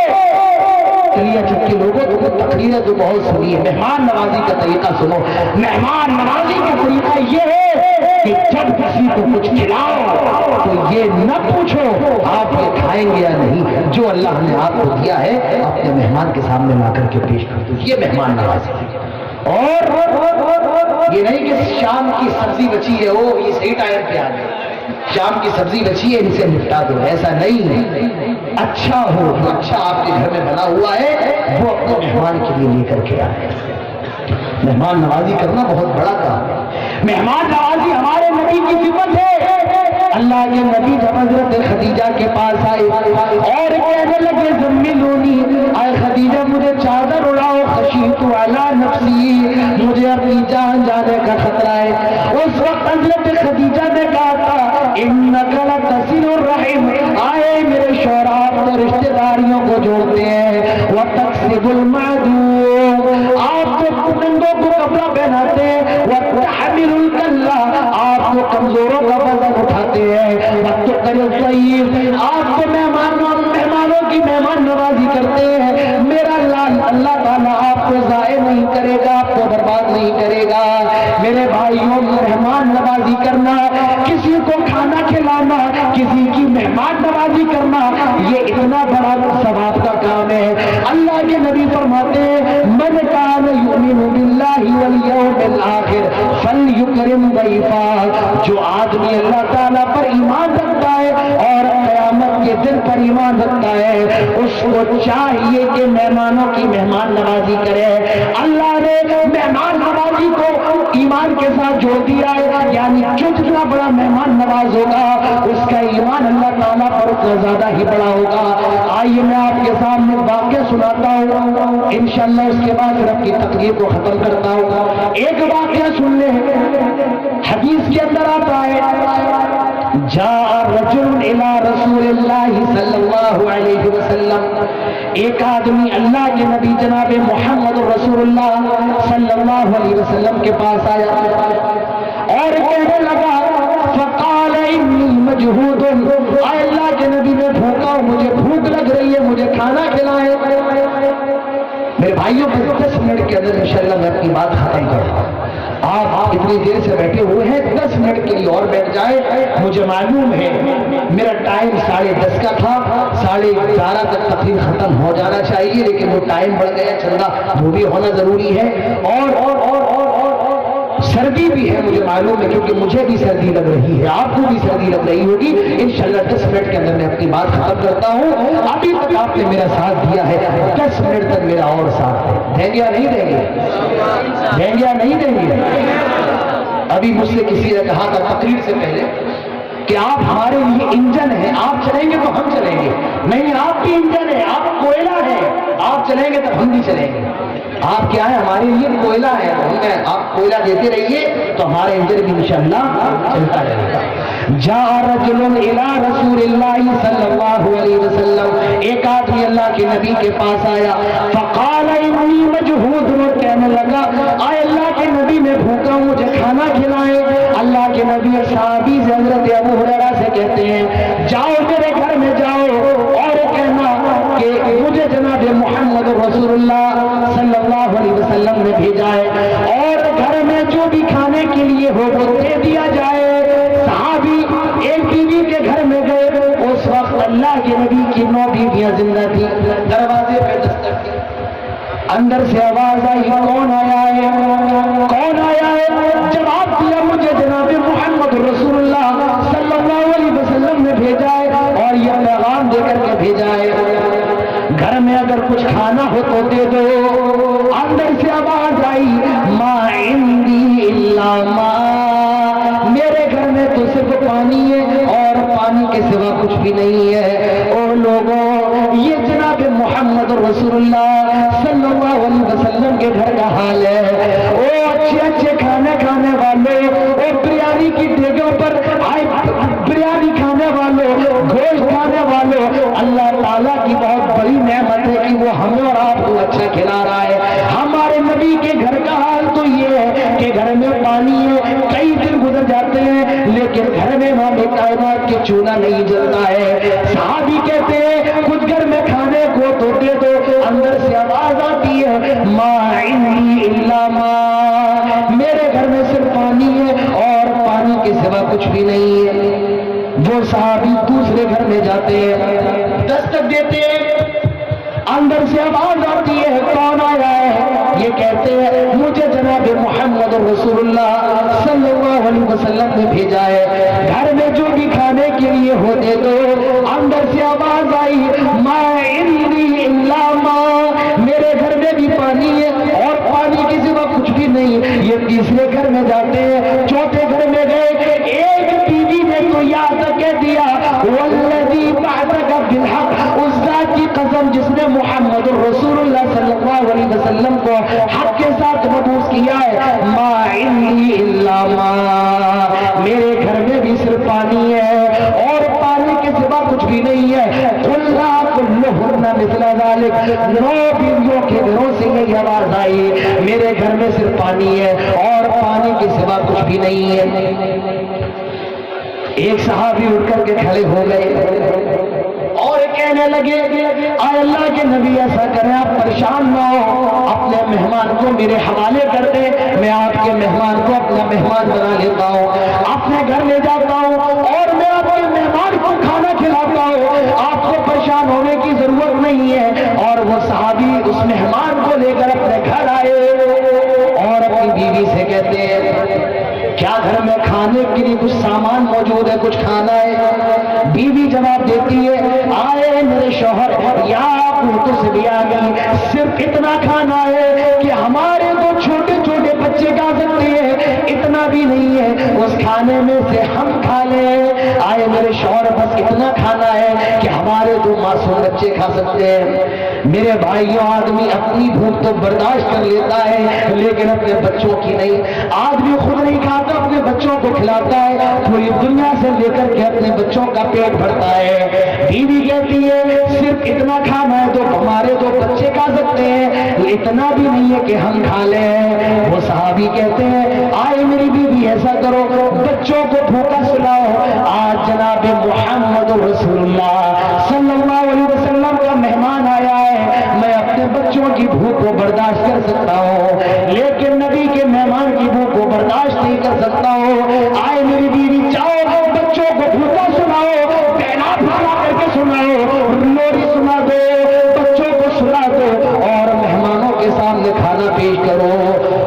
چلیے چکی لوگوں کو تقریریں تو بہت سنی ہے، مہمان نوازی کا طریقہ سنو۔ مہمان نوازی کا طریقہ یہ ہے کہ جب کسی کو کچھ کھلاؤ تو یہ نہ پوچھو آپ یہ کھائیں گے یا نہیں، جو اللہ نے آپ کو دیا ہے اپنے مہمان کے سامنے لا کر کے پیش کر دو، یہ مہمان نوازی ہے۔ اور یہ نہیں کہ شام کی سبزی بچی ہے، وہ یہ صحیح ٹائم پہ آ گئے، شام کی سبزی بچی ہے اسے نپٹا دو، ایسا نہیں۔ اچھا ہو، جو اچھا آپ کے گھر میں بنا ہوا ہے وہ اپنے مہمان کے لیے لے کر کے آئے۔ مہمان نوازی کرنا بہت بڑا کام ہے۔ مہمان نوازی ہمارے نبی کی صفت ہے۔ اللہ کے نبی جب حضرت خدیجہ کے پاس آئے اور کہنے لگے زملونی، اے خدیجہ مجھے چادر اڑاؤ، خشیت علی نفسی، مجھے اپنی جان جانے کا خطرہ ہے۔ اس وقت حضرت خدیجہ نے کہا تھا انک لتصل الرحم، آئے میرے شوہر اپنے رشتہ داریوں کو جوڑتے ہیں، وتکسب المعدوم، آپ تو بندوں کو کپڑا پہناتے ہیں، وتحمل الکلہ، آپ تو کمزوروں کا وزن اٹھاتے ہیں، وتقر الضیف، آپ تو مہمانوں کی مہمان نوازی کرتے ہیں۔ میرا اللہ تعالیٰ آپ کو ضائع نہیں کرے گا، آپ کو برباد نہیں کرے گا۔ میرے بھائیوں، مہمان نوازی کرنا، کسی کو کھانا کھلانا، کسی کی مہمان نوازی کرنا، یہ اتنا بڑا ثواب کا کام ہے۔ اللہ کے نبی فرماتے ہیں من کان یؤمن باللہ والیوم الآخر فلیکرم ضیفہ، جو آدمی اللہ تعالیٰ پر ایمان رکھتا ہے اور قیامت کے دن پر ایمان رکھتا ہے، اس کو چاہیے کہ مہمانوں کی مہمان نوازی کرے۔ اللہ نے مہمان نوازی کو ایمان کے ساتھ جوڑ دیا ہے، یعنی جو جتنا بڑا مہمان نواز ہوگا اس کا ایمان اللہ تعالیٰ پر اتنا زیادہ ہی بڑا ہوگا۔ آئیے میں آپ کے سامنے واقعہ سناتا ہوں، انشاءاللہ اس کے بعد پھر اپنی تقریر کو ختم کرتا ہوں۔ ایک واقعہ سن لیں، حدیث کے اندر آتا ہے جاء رجل الى رسول اللہ صلی اللہ علیہ وسلم، ایک آدمی اللہ کے نبی جناب محمد رسول اللہ صلی اللہ علیہ وسلم کے پاس آیا اور کہنے لگا فقال انی مجہود، اے اللہ کے نبی میں بھوکا ہوں، مجھے بھوک لگ رہی ہے، مجھے کھانا کھلائیں۔ میرے بھائیوں بس 10 منٹ کے اندر انشاءاللہ میں اپنی بات ختم کروں۔ آپ اتنی دیر سے بیٹھے ہوئے ہیں، 10 منٹ کے لیے اور بیٹھ جائے، مجھے معلوم ہے میرا ٹائم 10:30 کا تھا، 11:30 تک تقریر ختم ہو جانا چاہیے، لیکن وہ ٹائم بڑھ گیا چل رہا، وہ بھی ہونا ضروری ہے۔ اور سردی بھی ہے مجھے معلوم ہے، کیونکہ مجھے بھی سردی لگ رہی ہے، آپ کو بھی سردی لگ رہی ہوگی۔ انشاءاللہ 10 منٹ کے اندر میں اپنی بات ختم کرتا ہوں۔ ابھی تک آپ نے میرا ساتھ دیا ہے، 10 منٹ تک میرا اور ساتھ دیں گے یا نہیں دیں گے؟ دیں گے یا نہیں دیں گے؟ ابھی مجھ سے کسی نے کہا تھا تقریر سے پہلے کہ آپ ہمارے لیے انجن ہیں، آپ چلیں گے تو ہم چلیں گے. نہیں، آپ بھی انجن ہے، آپ کوئلہ ہے، آپ چلیں گے تو ہم بھی چلیں گے. آپ کیا ہے؟ ہمارے لیے کوئلہ ہے، آپ کوئلہ دیتے رہیے تو ہمارا انجن بھی انشاءاللہ چلتا رہے گا. جاء رجل الى رسول اللہ صلی اللہ علیہ وسلم، ایک آدمی اللہ کے نبی کے پاس آیا. فقال انی مجہود، وہ کہنے لگا آئے اللہ کے نبی میں بھوکا ہوں، مجھے کھانا کھلائے. اللہ کے نبی صحابی سے حضرت ابو ہریرہ سے کہتے ہیں جاؤ میرے گھر میں جاؤ اور کہنا کہ مجھے جناب محمد رسول اللہ صلی اللہ علیہ وسلم نے بھیجا ہے اور گھر میں جو بھی کھانے کے لیے ہو وہ دے دیا جائے. صحابی ایک بیوی کے گھر میں گئے، اس وقت اللہ کے نبی کی 9 بیویاں زندہ تھی. دروازے پہ دستک دی، اندر سے آواز آئی کون آیا ہے؟ کون آیا ہے؟ جواب دیا مجھے جناب محمد رسول اللہ صلی اللہ علیہ وسلم نے بھیجا ہے اور یہ پیغام دے کر کے بھیجا ہے گھر میں اگر کچھ کھانا ہو تو دے دو. اندر سے آواز آئی ما عندی الا ما، میرے گھر میں تو صرف پانی ہے اور پانی کے سوا کچھ بھی نہیں ہے. او لوگوں، یہ جناب محمد رسول اللہ صلی اللہ علیہ وسلم کے گھر کا حال ہے. او اچھے اچھے کھانے کھانے والے، او بریانی کی دیگوں پر بریانی کھانے والوں، گوشت کھانے والوں، اللہ تعالیٰ کی بہت بڑی نعمت ہے کہ وہ ہمیں اور آپ کو اچھا کھلا رہا ہے. ہمارے نبی کے گھر کا حال تو یہ ہے کہ گھر میں پانی ہے، کئی دن گزر جاتے ہیں لیکن گھر میں امام کائنات کے چولہا نہیں جلتا ہے. صحابی کہتے ہیں کچھ گھر میں کھانے کو تو دے دو. اندر سے آواز آتی ہے ما عندی الا ما، میرے گھر میں صرف پانی ہے اور پانی کے سوا کچھ بھی نہیں ہے. وہ صحابی دوسرے گھر میں جاتے ہیں، دستک دیتے ہیں، اندر سے آواز آتی ہے کون آیا ہے؟ یہ کہتے ہیں مجھے جناب محمد رسول اللہ صلی اللہ علیہ وسلم نے بھیجا ہے، گھر میں جو بھی کھانے کے لیے ہو دے دو. اندر سے آواز آئی ما عندی الا ما، میرے گھر میں بھی پانی ہے اور پانی کے سوا کچھ بھی نہیں. یہ تیسرے گھر میں جاتے ہیں، چوتھے گھر میں گئے، ایک بیوی نے تو یاد کہہ دیا والذی بعثک بالحق، اس ذات کی قسم جس نے محمد رسول اللہ صلی اللہ علیہ وسلم کو حق کے ساتھ مبعوث کیا ہے، ما عندی الا ما، میرے گھر میں بھی صرف پانی ہے اور پانی کے سوا کچھ بھی نہیں ہے. قلنا کلہن مثل ذلک، 9 بیویوں کے گھروں سے یہ آواز آئی میرے گھر میں صرف پانی ہے اور پانی کے سوا کچھ بھی نہیں ہے. ایک صحابی اٹھ کر کے کھڑے ہو گئے اور کہنے لگے اے اللہ کے نبی ایسا کریں آپ پریشان نہ ہو، اپنے مہمان کو میرے حوالے کر دیں، میں آپ کے مہمان کو اپنا مہمان بنا لیتا ہوں، اپنے گھر لے جاتا ہوں اور میں اپنے مہمان کو کھانا کھلاتا ہوں، آپ کو پریشان ہونے کی ضرورت نہیں ہے. اور وہ صحابی اس مہمان کو لے کر اپنے گھر آئے اور اپنی بیوی سے کہتے ہیں کیا گھر میں کھانے کے لیے کچھ سامان موجود ہے، کچھ کھانا ہے؟ بیوی جواب دیتی ہے آئے میرے شوہر یا پوتو سے بھی آ گئی، صرف اتنا کھانا ہے کہ ہمارے تو چھوٹے چھوٹے بچے کھا سکتے ہیں، اتنا بھی نہیں ہے اس کھانے میں سے ہم کھا لیں. آئے میرے شوہر بس اتنا کھانا ہے کہ ہمارے تو معصوم بچے کھا سکتے ہیں. میرے بھائیوں، آدمی اپنی بھوک تو برداشت کر لیتا ہے لیکن اپنے بچوں کی نہیں. آدمی خود نہیں کھاتا، اپنے بچوں کو کھلاتا ہے، پوری دنیا سے لے کر کے اپنے بچوں کا پیٹ بھرتا ہے. بیوی کہتی ہے صرف اتنا کھانا ہے تو ہمارے تو بچے کھا سکتے ہیں، اتنا بھی نہیں ہے کہ ہم کھا لیں. وہ صحابی کہتے ہیں آئے میری بیوی ایسا کرو بچوں کو بھوکا سلاؤ، آج جناب محمد رسول اللہ صلی اللہ علیہ وسلم کا مہمان آیا ہے، میں اپنے بچوں کی بھوک کو برداشت کر سکتا ہوں لیکن نبی کے مہمان کی بھوک کو برداشت نہیں کر سکتا ہوں. آئے میری بیوی جاؤ بچوں کو بھوکا سناؤ، پہنا پھاڑا کر کے سناؤ، لوری سنا دو، بچوں کو سنا دو اور مہمانوں کے سامنے کھانا پیش کرو.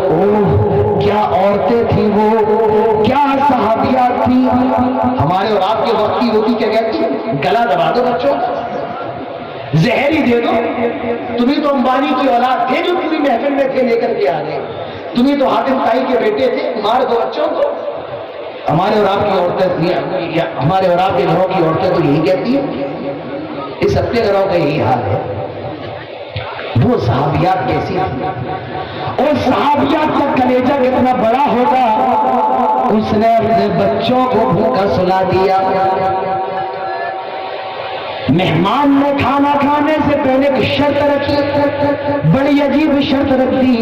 اوہ کیا عورتیں تھیں، وہ کیا صحابیات تھیں. ہمارے اور آپ کے وقت کی ہوتی کیا کہتی ہیں گلا دبا دو بچوں، زہر ہی دے دو. تمہیں تو امبانی کی اولاد تھے جو پوری محفل میں تھے لے کر کے آ گئے، تمہیں تو حاتم تائی کے بیٹے تھے، مار دو بچوں کو. ہمارے اور آپ کی عورتیں، ہمارے اور آپ کے گھروں کی عورتیں تو یہی کہتی ہیں، اس اپنے گھروں کا یہی حال ہے۔ وہ صحابیات کیسی تھی، اور صحابیات کا کلیجہ کتنا بڑا ہوگا، اس نے اپنے بچوں کو بھوکا سلا دیا۔ مہمان نے کھانا کھانے سے پہلے ایک شرط رکھی، بڑی عجیب شرط رکھ دی،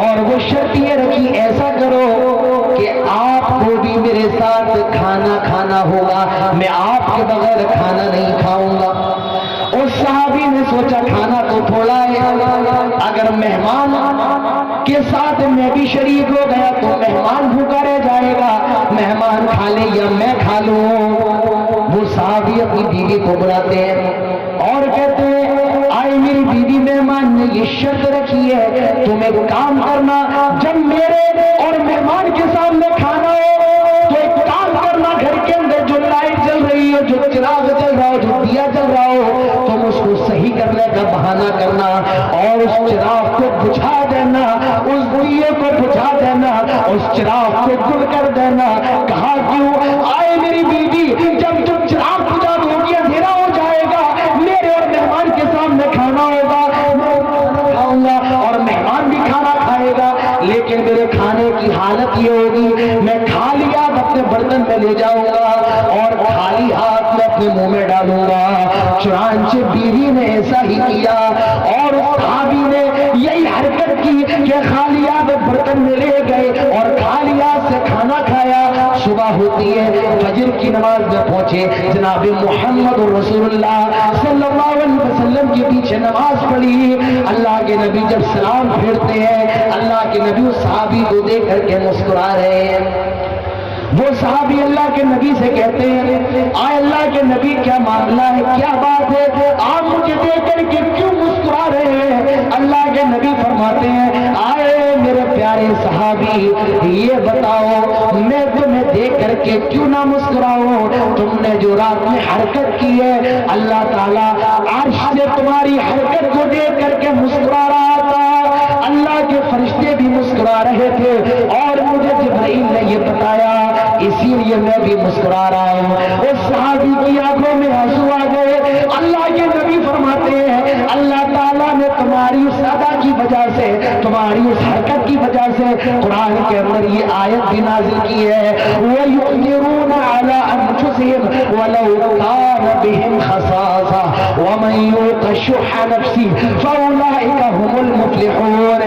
اور وہ شرط یہ رکھی، ایسا کرو کہ آپ کو بھی میرے ساتھ کھانا کھانا ہوگا، میں آپ کے بغیر کھانا نہیں کھاؤں گا۔ اس صحابی نے سوچا کھانا تو تھوڑا ہے، اگر مہمان کے ساتھ میں بھی شریک ہو گیا تو مہمان بھوکا رہ جائے گا، مہمان کھا لے یا میں کھا لوں۔ وہ صحابی اپنی بیوی کو بلاتے ہیں اور کہتے ہیں، آئے میری بیوی، مہمان نے یہ شرط رکھی ہے، تم ایک کام کرنا، جب میرے اور مہمان کے سامنے کھانا ہو تو ایک کام کرنا، گھر کے اندر جو لائٹ جل رہی ہو، جو چراغ جل رہا ہو، جو دیا جل رہا ہو، تم اس کو صحیح کرنے کا بہانہ کرنا اور اس چراغ کو بجھا دینا، اس دیے کو بجھا دینا، اس چراغ کو گل کر دینا۔ کہا کیوں؟ آئے میری بیوی، جب تم چراغ بجھا دو گی اندھیرا ہو جائے گا، میرے اور مہمان کے سامنے کھانا ہوگا، میں کھانا کھاؤں گا اور مہمان بھی کھانا کھائے گا، لیکن میرے کھانے کی حالت یہ ہوگی، میں خالی ہاتھ اپنے برتن میں لے جاؤں گا اور خالی ہاتھ میں اپنے منہ میں ڈالوں گا۔ چنانچہ بیوی نے ایسا ہی کیا اور صحابی نے یہی حرکت کی کہ خالی ہاتھ برتن میں لے گئے اور خالی ہاتھ سے کھانا کھایا۔ صبح ہوتی ہے، فجر کی نماز میں پہنچے، جناب محمد رسول اللہ صلی اللہ علیہ وسلم کے پیچھے نماز پڑھی۔ اللہ کے نبی جب سلام پھیرتے ہیں، اللہ کے نبی اس صحابی کو دیکھ کر کے مسکرا رہے ہیں۔ وہ صحابی اللہ کے نبی سے کہتے ہیں، آئے اللہ کے نبی، کیا معاملہ ہے، کیا بات ہے، آپ مجھے دیکھ کر کے کیوں مسکرا رہے ہیں؟ اللہ کے نبی فرماتے ہیں، آئے میرے پیارے صحابی، یہ بتاؤ میں تمہیں دیکھ کر کے کیوں نہ مسکراؤں؟ تم نے جو رات میں حرکت کی ہے، اللہ تعالیٰ عرش سے تمہاری حرکت کو دیکھ کر کے مسکرا رہا تھا، اللہ کے فرشتے بھی مسکرا رہے تھے، اور مجھے جبرائیل نے یہ بتایا، اسی لیے میں بھی مسکرا رہا ہوں۔ اس صحابی کی آنکھوں میں آنسو آ گئے۔ اللہ کے نبی فرماتے ہیں، اللہ تعالیٰ نے تمہاری اس ادا کی وجہ سے، تمہاری اس حرکت کی وجہ سے قرآن کے اندر یہ آیت بھی نازل کی ہے، وَيُؤْثِرُونَ عَلَىٰ أَنفُسِهِمْ وَلَوْ كَانَ بِهِمْ خَصَاصَةٌ وَمَن يُوقَ شُحَّ نَفْسِهِ فَأُولَٰئِكَ هُمُ الْمُفْلِحُونَ۔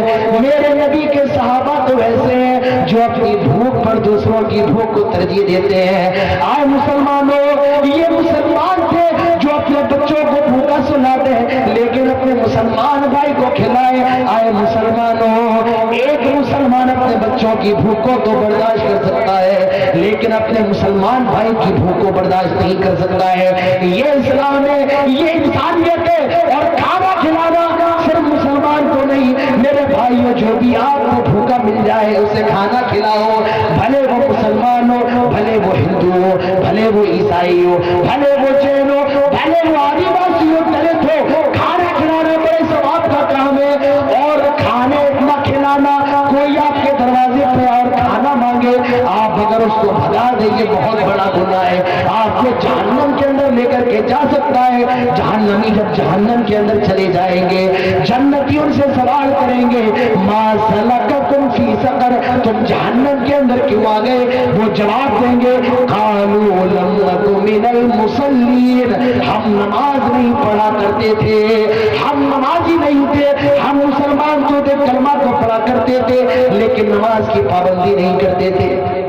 میرے نبی کے صحابہ تو ایسے ہیں جو اپنی بھوک پر دوسروں کی بھوک کو ترجیح دیتے ہیں۔ آئے مسلمانوں، یہ مسلمان تھے جو اپنے بچوں کو بھوکا سلاتے ہیں لیکن اپنے مسلمان بھائی کو کھلائے۔ آئے مسلمانوں، ایک مسلمان اپنے بچوں کی بھوک کو تو برداشت کر سکتا ہے لیکن اپنے مسلمان بھائی کی بھوک کو برداشت نہیں کر سکتا ہے۔ یہ اسلام ہے، یہ انسانیت ہے، اور کھانا کھلانا صرف مسلمان کو نہیں، میرے بھائیوں، جو بھی آپ کو بھوکا مل جائے اسے کھانا کھلاؤ، بھلے وہ مسلمان ہو، بھلے وہ ہندو ہو، بھلے وہ عیسائی ہو، بھلے وہ جین ہو، بھلے وہ آدیواسی ہو، دلت ہو، کھانا کھلانا بڑے ثواب کا کام ہے۔ اور کھانے نہ کھلانا، کوئی آپ کے دروازے پہ اور کھانا مانگے، آپ اگر اس کو بھگا دیں یہ بہت بڑا گناہ ہے، آپ کو جہنم کے اندر لے کر کے جا سکتا ہے۔ جہنمی جب جہنم کے اندر چلے جائیں گے، جنتی ان سے سوال کریں گے، ما سلککم فی سقر، تم جہنم کے اندر کیوں آ گئے؟ وہ جواب دیں گے، قالوا لم نک من المصلین، ہم نماز نہیں پڑھا کرتے تھے، ہم نمازی نہیں تھے، ہم مسلمان جو تھے کلمہ کو پڑھا کرتے تھے لیکن نماز کی پابندی نہیں کرتے تھے۔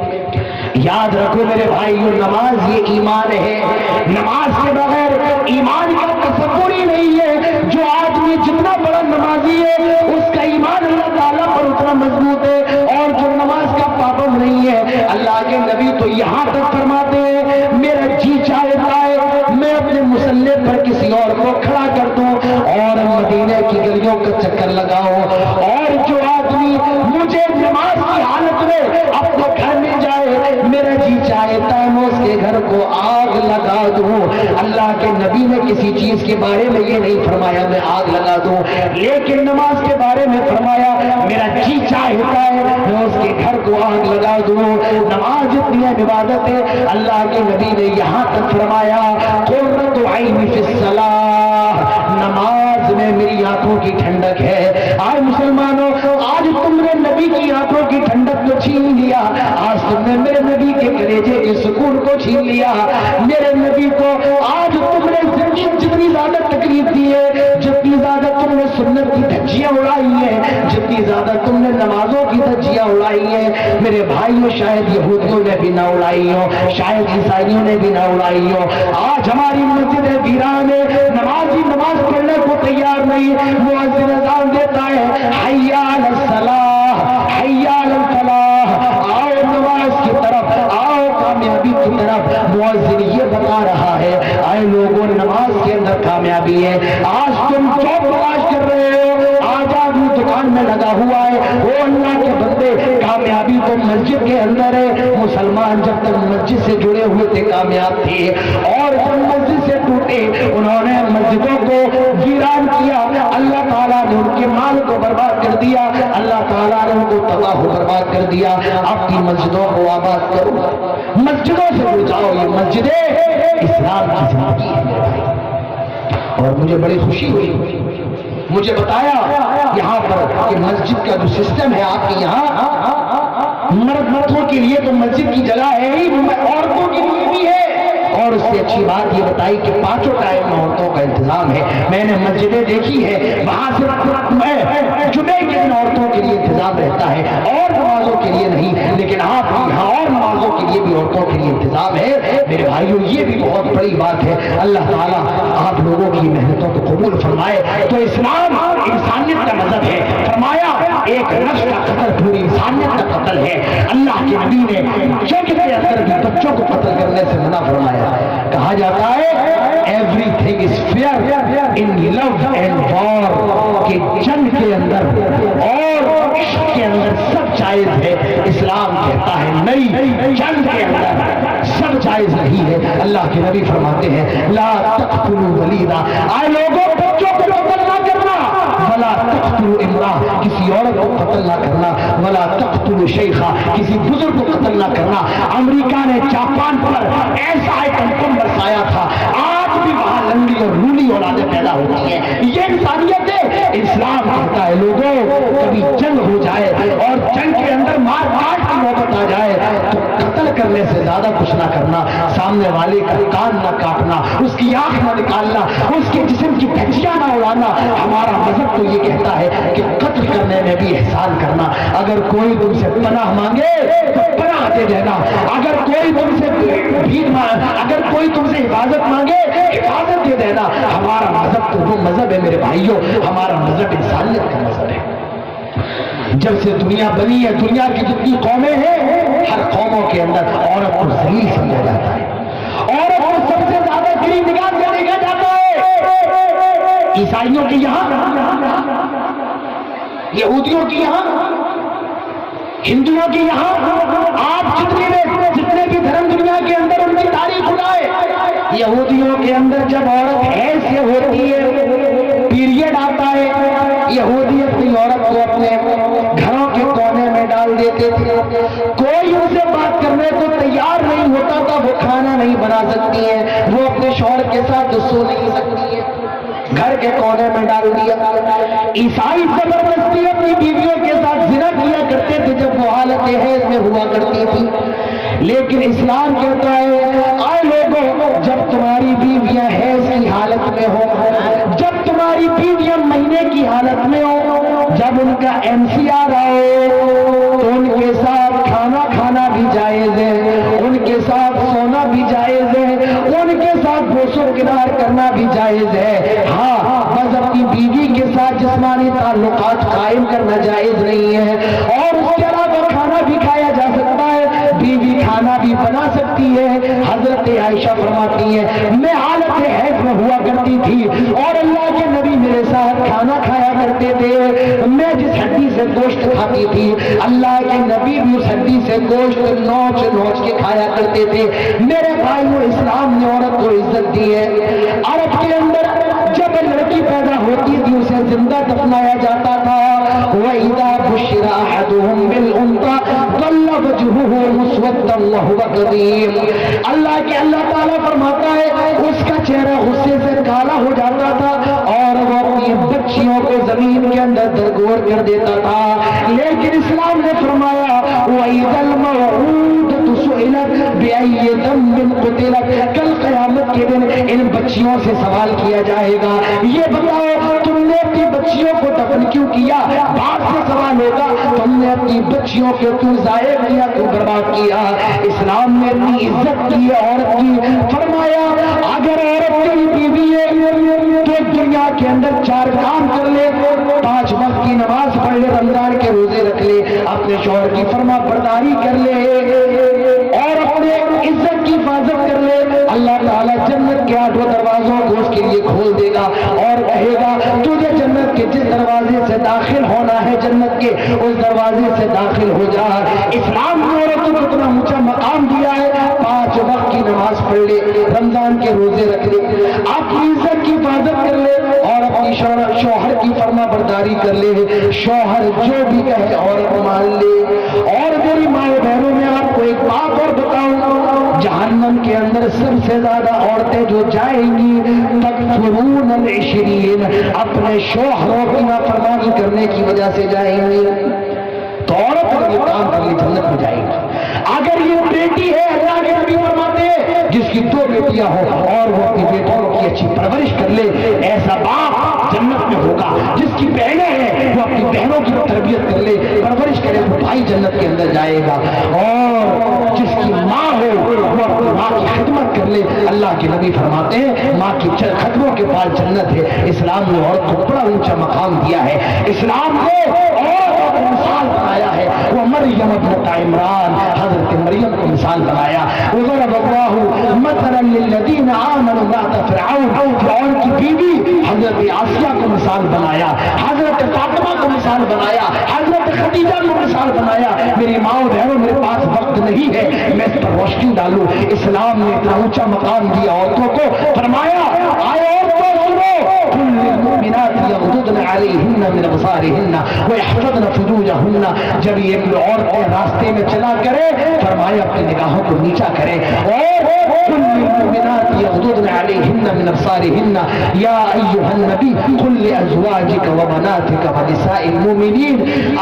یاد رکھو میرے بھائیو، نماز یہ ایمان ہے، نماز کے بغیر ایمان کا تصور ہی نہیں ہے۔ جو آدمی جتنا بڑا نمازی ہے اس کا ایمان اللہ تعالیٰ پر اتنا مضبوط ہے، اور جو نماز کا پابند نہیں ہے، اللہ کے نبی تو یہاں تک فرماتے ہیں، میرا جی چاہتا ہے میں اپنے مسلح پر کسی اور کو کھڑا کر دوں اور مدینے کی گلیوں کا چکر لگاؤں، اور جو آدمی مجھے نماز کی حالت میں اپنے گھر میں جائے، میرا جی چاہتا ہے میں اس کے گھر کو آگ لگا دوں۔ اللہ کے نبی نے کسی چیز کے بارے میں یہ نہیں فرمایا میں آگ لگا دوں، لیکن نماز کے بارے میں فرمایا میرا جی چاہتا ہے میں اس کے گھر کو آگ لگا دو. نماز اتنی عبادت ہے. اللہ کے نبی نے یہاں تک فرمایا قرۃ عین فی الصلاۃ, نماز میں میری آنکھوں کی ٹھنڈک ہے. آج مسلمانوں, آج تم نے نبی کی آنکھوں کی ٹھنڈک کو چھین لیا. آج تم نے میرے نبی کے کلیجے کے سکون کو چھین لیا. میرے نبی کو آج تم نے جتنی زیادہ تکلیف دی ہے, جتنی زیادہ تم نے سنت کی دھجیاں اڑائی ہیں, جتنی زیادہ تم نے نمازوں کی دھجیاں اڑائی ہیں, میرے بھائیوں شاید یہودیوں نے بھی نہ اڑائی ہو, شاید عیسائیوں نے بھی نہ اڑائی ہو. آج ہماری مسجد ویران میں نمازی نماز پڑھنے کو تیار نہیں. مؤذن اذان دیتا ہے حی علی الصلاۃ, حی علی الفلاح, آؤ نماز کی طرف, آؤ کامیابی کی طرف. مؤذن یہ بتا رہا ہے آئے لوگوں نماز کے اندر کامیابی ہے. آج تم جاب تلاش کر رہے ہو, آج آدمی دکان میں لگا ہوا ہے. وہ اللہ کے بندے, کامیابی تو مسجد کے اندر ہے. مسلمان جب تک مسجد سے جڑے ہوئے تھے کامیاب تھے, اور جب مسجد سے ٹوٹے انہوں نے مسجدوں کو ویران کیا. اللہ تعالیٰ نے ان کے مال کو برباد کر دیا, اللہ تعالیٰ نے ان کو تباہ و برباد کر دیا. اپنی مسجدوں کو آباد کرو, مسجدوں سے جڑ جاؤ. یہ مسجدیں اسلام کی زندگی ہے. اور مجھے بڑی خوشی ہوئی, مجھے بتایا یہاں پر کہ مسجد کا جو سسٹم ہے آپ کے یہاں, مردوں کے لیے تو مسجد کی جگہ ہے ہی, عورتوں کے لیے بھی ہے. اور اس سے اچھی بات یہ بتائی کہ 5 ٹائم میں عورتوں کا انتظام ہے. میں نے مسجدیں دیکھی ہے, وہاں سے جمعے کے دن عورتوں کے لیے انتظام رہتا ہے, اور نمازوں کے لیے نہیں. لیکن آپ یہاں اور نمازوں کے لیے بھی عورتوں کے لیے انتظام ہے. میرے بھائیوں یہ بھی بہت بڑی بات ہے. اللہ تعالیٰ آپ لوگوں کی محنتوں کو قبول فرمائے. تو اسلام انسانیت کا مذہب ہے. فرمایا ایک نفس کا قتل پوری انسانیت کا قتل ہے. اللہ کے نبی نے جنگ کے اندر بھی بچوں کو قتل کرنے سے منع فرمایا. کہا جاتا ہے everything is fair in love and war, کہ جنگ کے اندر اور عشق کے اندر سب جائز ہے. اسلام کہتا ہے نہیں, جنگ کے اندر سب جائز نہیں ہے. اللہ کے نبی فرماتے ہیں لا تقتلوا ولیدا, آئے لوگوں بچوں کو قتل نہ کرنا, ولا تقتلوا امرأة, کسی عورت کو قتل نہ کرنا, ولا تقتلوا شیخا, کسی بزرگ کو قتل نہ کرنا. امریکہ نے جاپان پر ایسا ایٹم برسایا تھا, آج بھی وہاں لنگی اور لولی اولادیں پیدا ہوتی ہیں. یہ انسانیت ہے. اسلام کہتا ہے لوگوں کبھی جنگ ہو جائے اور جنگ کے اندر مار کاٹ کی نوبت آ جائے تو قتل کرنے سے زیادہ کچھ نہ کرنا, سامنے والے کا کان نہ کاٹنا, اس کی آنکھ نہ نکالنا, اس کے جسم کی دھجیاں نہ اڑانا. ہمارا مذہب تو یہ کہتا ہے کہ قتل کرنے میں بھی احسان کرنا. اگر کوئی تم سے پناہ مانگے تو پناہ دے دینا, اگر کوئی تم سے اگر کوئی تم سے حفاظت مانگے حفاظت دے دینا. ہمارا مذہب تو وہ مذہب ہے میرے بھائیوں, ہمارا مذہب انسانیت کا مذہب ہے. جب سے دنیا بنی ہے, دنیا کی جتنی قومیں ہیں, ہر قوموں کے اندر عورت کو ذلیل سمجھا جاتا ہے, عورت کو سب سے زیادہ گری نگاہ سے دیکھا جاتا ہے. عیسائیوں کے یہاں, یہودیوں کے یہاں, ہندوؤں کے یہاں, آپ جتنے بھی دھرم دنیا کے اندر ان کی تاریخ اٹھائے, یہودیوں کے اندر جب عورت حیض سے ہوتی ہے, پیریڈ آتا ہے, یہودی اپنی عورت کو اپنے گھروں کے کونے میں ڈال دیتے تھے. کوئی ان سے بات کرنے کو تیار نہیں ہوتا تھا. وہ کھانا نہیں بنا سکتی ہے, وہ اپنے شوہر کے ساتھ سو نہیں سکتی ہے, گھر کے کونے میں ڈال دیا. عیسائی زبردستی اپنی بیویوں کے ساتھ زنا کیا کرتے تھے جب وہ حالت حیض میں ہوا کرتی تھی. لیکن اسلام کہتا ہے آئے لوگوں, جب تمہاری بیویاں حیض کی حالت میں ہو, جب تمہاری بیویاں مہینے کی حالت میں ہو, جب ان کا MCR آئے تو ان کے ساتھ کھانا کھانا بھی جائز ہے, ان کے ساتھ سونا بھی جائز ہے, ان کے ساتھ بوس و کنار کرنا بھی جائز ہے. ہاں بس اپنی بیوی کے ساتھ جسمانی تعلقات قائم کرنا جائز نہیں ہے. اور اس کے علاوہ کھانا بھی کھایا جا سکتا ہے, بیوی کھانا بھی بنا سکتی ہے. حضرت عائشہ فرماتی ہے میں حالت حیض میں ہوا کرتی تھی اور اللہ کے نبی میرے ساتھ کھانا کھایا کرتے تھے. میں جس ہڈی سے گوشت کھاتی تھی اللہ کے نبی بھی اس ہڈی سے گوشت نوچ نوچ کے کھایا کرتے تھے. میرے بھائیوں, اسلام نے عورت کو عزت دی ہے. عرب کے اندر جب لڑکی پیدا ہوتی تھی اسے زندہ دفنایا جاتا تھا. وَإِذَا بُشِّرَ أَحَدُهُمْ بِالْأُنثَىٰ وهو كظيم. اللہ تعالیٰ فرماتا ہے اس کا چہرہ غصے سے کالا ہو جاتا تھا اور وہ اپنی بچیوں کو زمین کے اندر درگور کر دیتا تھا. لیکن اسلام نے فرمایا وَإِذَا الْمَوْءُودَةُ سُئِلَتْ بِأَيِّ ذَنبٍ قُتِلَتْ. کل قیامت کے دن ان بچیوں سے سوال کیا جائے گا یہ بتاؤ تم نے اپنی بچیوں کو دفن کیوں کیا. باپ سے سوال ہوگا تم نے اپنی بچیوں کو کیوں ضائع کیا, کیوں برباد کیا. اسلام نے اپنی عزت کی عورت کی. فرمایا اگر عورت کی بیوی ہے تو دنیا کے اندر 4 کام کر لے, 5 وقت کی نماز پڑھ لے, رمضان کے روزے رکھ لے, اپنے شوہر کی فرما برداری کر لے اور اپنے عزت کی حفاظت کر لے. اللہ تعالیٰ جنت کے 8 دروازوں کو اس کے لیے کھول دے گا اور کہے گا تجھے جنت کے جس دروازے سے داخل ہونا ہے جنت کے اس دروازے سے داخل ہو جا. اسلام نے عورتوں کو اتنا اونچا مقام دیا ہے 5 وقت کی نماز پڑھ لے, رمضان کے روزے رکھ لے, اپنی عزت کی حفاظت کر لے اور اپنی شوہر کی فرما برداری کر لے. شوہر جو بھی کہے عورت مان لے. اور میری ماں بہنوں میں آپ کو ایک بات اور بتاؤں, جہنم کے اندر سب سے زیادہ عورتیں جو جائیں گی تکفرون العشرین, اپنے شوہروں کی نافرمانی کرنے کی وجہ سے جائیں گی. تو عورت اگر یہ کام کر لی جنت میں جائے گی. اگر یہ بیٹی ہے اللہ کے نبی فرماتے ہیں جس کی 2 بیٹیاں ہو اور وہ اپنی بیٹوں کی اچھی پرورش کر لے ایسا باپ جنت میں ہوگا. جس کی بہنیں ہیں وہ اپنی بہنوں کی تربیت کر لے, پرورش کرے, وہ بھائی جنت کے اندر جائے گا. اور جس کی ماں ہو وہ اپنی ماں کی خدمت کر لے. اللہ کے نبی فرماتے ہیں ماں کی خدموں کے پاس جنت ہے. اسلام نے عورت کو بڑا اونچا مقام دیا ہے. اسلام نے عورت کو مثال بنایا ہے. وہ مریم ابنت عمران, حضرت مریم کو مثال بنایا. وضرب اللہ مثلا للذین آمنوا امرأة فرعون, فرعون کی بیوی حضرت آسیہ کو مثال بنایا, حضرت فاطمہ کو مثال بنایا, حضرت خدیجہ کو مثال بنایا. میری ماں و بہنوں میرے پاس وقت نہیں ہے میں اس پر روشنی ڈالوں. اسلام نے اتنا اونچا مقام دیا عورتوں کو. فرمایا آئے عورتوں سنو كل المؤمنات يغضضن عليهن من ابصارهن ويحفظن فروجهن. جب یہ عورتیں راستے میں چلا کرے فرمایا اپنی نگاہوں کو نیچا کرے. اور كل المؤمنات يغضضن عليهن من ابصارهن يا ايها النبي قل لازواجك وبناتك ونساء المؤمنين.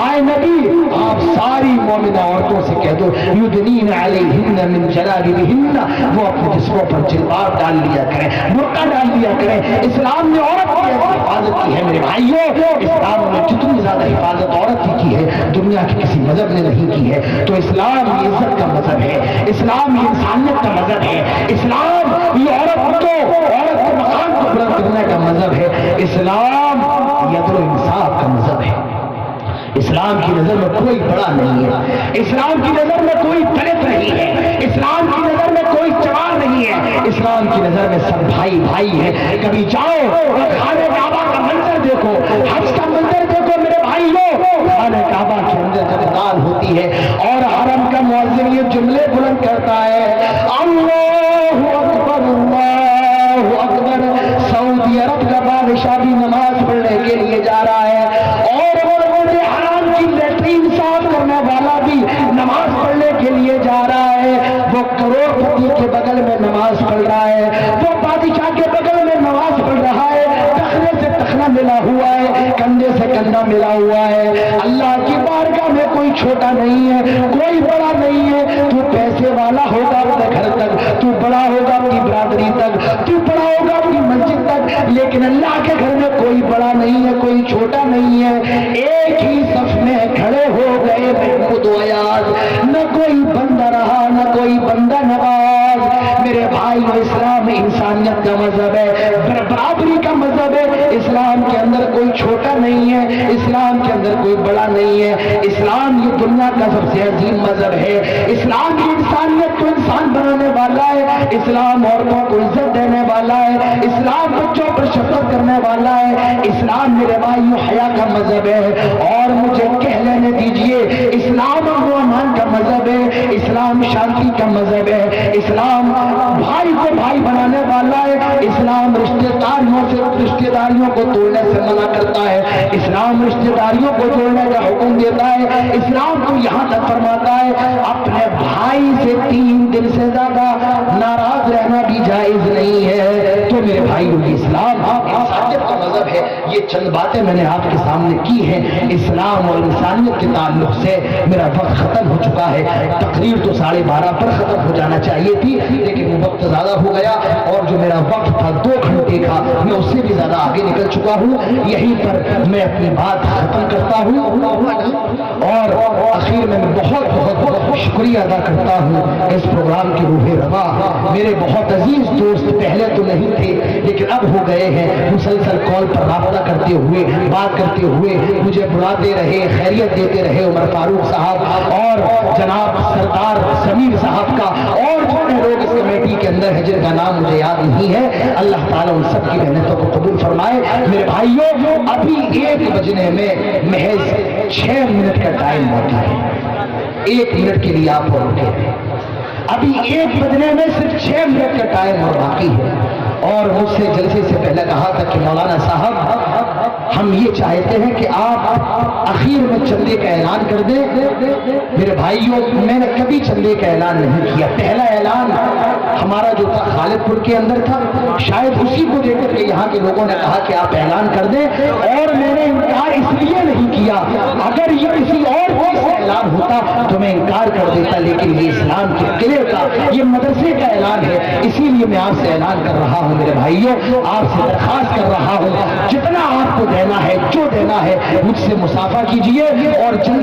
آئے نبی آپ ساری مومنہ عورتوں سے کہہ دو یدنین علیہن من جلابیبہن, وہ اپنے جسموں پر جلباب ڈال لیا کریں, برقع ڈال لیا کریں. اسلام نے عورت کی حفاظت کی ہے میرے بھائیوں. اسلام نے جتنی زیادہ حفاظت عورت کی ہے دنیا کے کسی مذہب نے نہیں کی ہے. تو اسلام یہ عزت کا مذہب ہے, اسلام یہ انسانیت کا مذہب ہے, اسلام یہ عورت کے مقام کو بلند کرنے کا مذہب ہے. اسلام عدل و انصاف کا مذہب ہے. اسلام کی نظر میں کوئی بڑا نہیں ہے, اسلام کی نظر میں کوئی دلت نہیں ہے, اسلام کی نظر میں کوئی چمار نہیں ہے. اسلام کی نظر میں سب بھائی بھائی ہیں. کبھی جاؤ خانہ کعبہ کا منظر دیکھو, حج کا منظر دیکھو میرے بھائیوں. خانہ کعبہ کے اندر جب اذان ہوتی ہے اور حرم کا مؤذن یہ جملے بلند کرتا ہے اللہ اکبر اللہ اکبر. سعودی عرب کا بادشاہ بھی نماز پڑھنے کے لیے جا رہا ہے اور لیٹرین صاف کرنے والا بھی نماز پڑھنے کے لیے جا رہا ہے. وہ کروڑ پتی کے بغل میں نماز پڑھ رہا ہے, وہ بادشاہ کے بغل میں نماز پڑھ رہا ہے. تخنے سے تخنا ملا ہوا ہے, کندھے سے کندھا ملا ہوا ہے. اللہ کی بارگاہ میں کوئی چھوٹا نہیں ہے, کوئی بڑا نہیں ہے. تو پیسے والا ہوگا اپنے گھر تک, تو بڑا ہوگا اپنی برادری تک, تو بڑا ہوگا اپنی مسجد تک, لیکن اللہ کے گھر میں کوئی بڑا نہیں ہے, کوئی چھوٹا نہیں ہے. ایک ہی صف میں کھڑے ہو گئے محمود و ایاز, نہ کوئی بندہ رہا نہ کوئی بندہ نواز. میرے بھائی اسلام انسانیت کا مذہب ہے, برابری کا مذہب ہے. اسلام کے اندر کوئی چھوٹا نہیں ہے, اسلام کے اندر کوئی بڑا نہیں ہے. اسلام یہ دنیا کا سب سے عظیم مذہب ہے. اسلام کی انسانیت کو انسان بنانے والا ہے, اسلام عورتوں کو عزت دینے والا ہے, اسلام بچوں پر شفقت کرنے والا ہے. اسلام میرے بھائیوں حیا کا مذہب ہے. اور مجھے کہہ لینے دیجئے اسلام و امان کا مذہب ہے، اسلام شانتی کا مذہب ہے، اسلام بھائی کو بھائی بنانے والا ہے، اسلام رشتہ داریوں کو توڑنے سے منع کرتا ہے، اسلام رشتہ داریوں کو توڑنے کا حکم دیتا ہے، اسلام تو یہاں تک فرماتا ہے اپنے بھائی سے 3 دن سے زیادہ ناراض رہنا بھی جائز نہیں ہے۔ تو میرے بھائیو یہ اسلام انسانیت کا مذہب ہے۔ یہ چند باتیں میں نے آپ کے سامنے کی ہیں اسلام اور انسانیت کے تعلق سے۔ میرا وقت ختم ہو چکا ہے، تقریر تو 12:30 پر ختم ہو جانا چاہیے تھی، لیکن وہ وقت زیادہ ہو گیا اور جو میرا وقت تھا 2 گھنٹے کا میں اس سے بھی زیادہ آگے نکل چکا ہوں۔ یہیں پر میں اپنی بات ختم کرتا ہوں اور آخر میں بہت بہت شکریہ ادا کرتا ہوں اس پروگرام کی روح روا۔ میرے بہت عزیز دوست پہلے تو نہیں تھے لیکن اب ہو گئے ہیں، مسلسل کال پر رابطہ کرتے ہوئے بات کرتے ہوئے مجھے بلاتے رہے، خیریت دیتے رہے، عمر فاروق صاحب اور جناب سردار سمیر صاحب کا، اور جتنے لوگ اس کمیٹی کے اندر ہیں جن کا نام مجھے یاد نہیں ہے، اللہ تعالیٰ ان سب کی محنتوں کو قبول فرمائے۔ میرے بھائیوں ابھی 1 بجنے میں محض 6 منٹ کا ٹائم ہوتا ہے، 1 منٹ کے لیے آپ اور رکے، ابھی 1 بجنے میں صرف 6 منٹ کا ٹائم اور باقی ہے۔ اور مجھ سے جلسے سے پہلے کہا تھا کہ مولانا صاحب ہم یہ چاہتے ہیں کہ آپ اخیر میں چندے کا اعلان کر دیں۔ میرے بھائیوں میں نے کبھی چندے کا اعلان نہیں کیا، پہلا اعلان ہمارا جو تھا خالد پور کے اندر تھا، شاید اسی کو دیکھ کر کے یہاں کے لوگوں نے کہا کہ آپ اعلان کر دیں، اور میں نے انکار اس لیے نہیں کیا، اگر یہ کسی اور چیز سے اعلان ہوتا تو میں انکار کر دیتا، لیکن یہ اسلام کے قلعے کا، یہ مدرسے کا اعلان ہے، اسی لیے میں آپ سے اعلان کر رہا ہوں۔ میرے بھائیوں آپ سے درخواست کر رہا ہوں جتنا آپ کو دینا ہے، جو دینا ہے مجھ سے مصافحہ کیجئے اور جلدی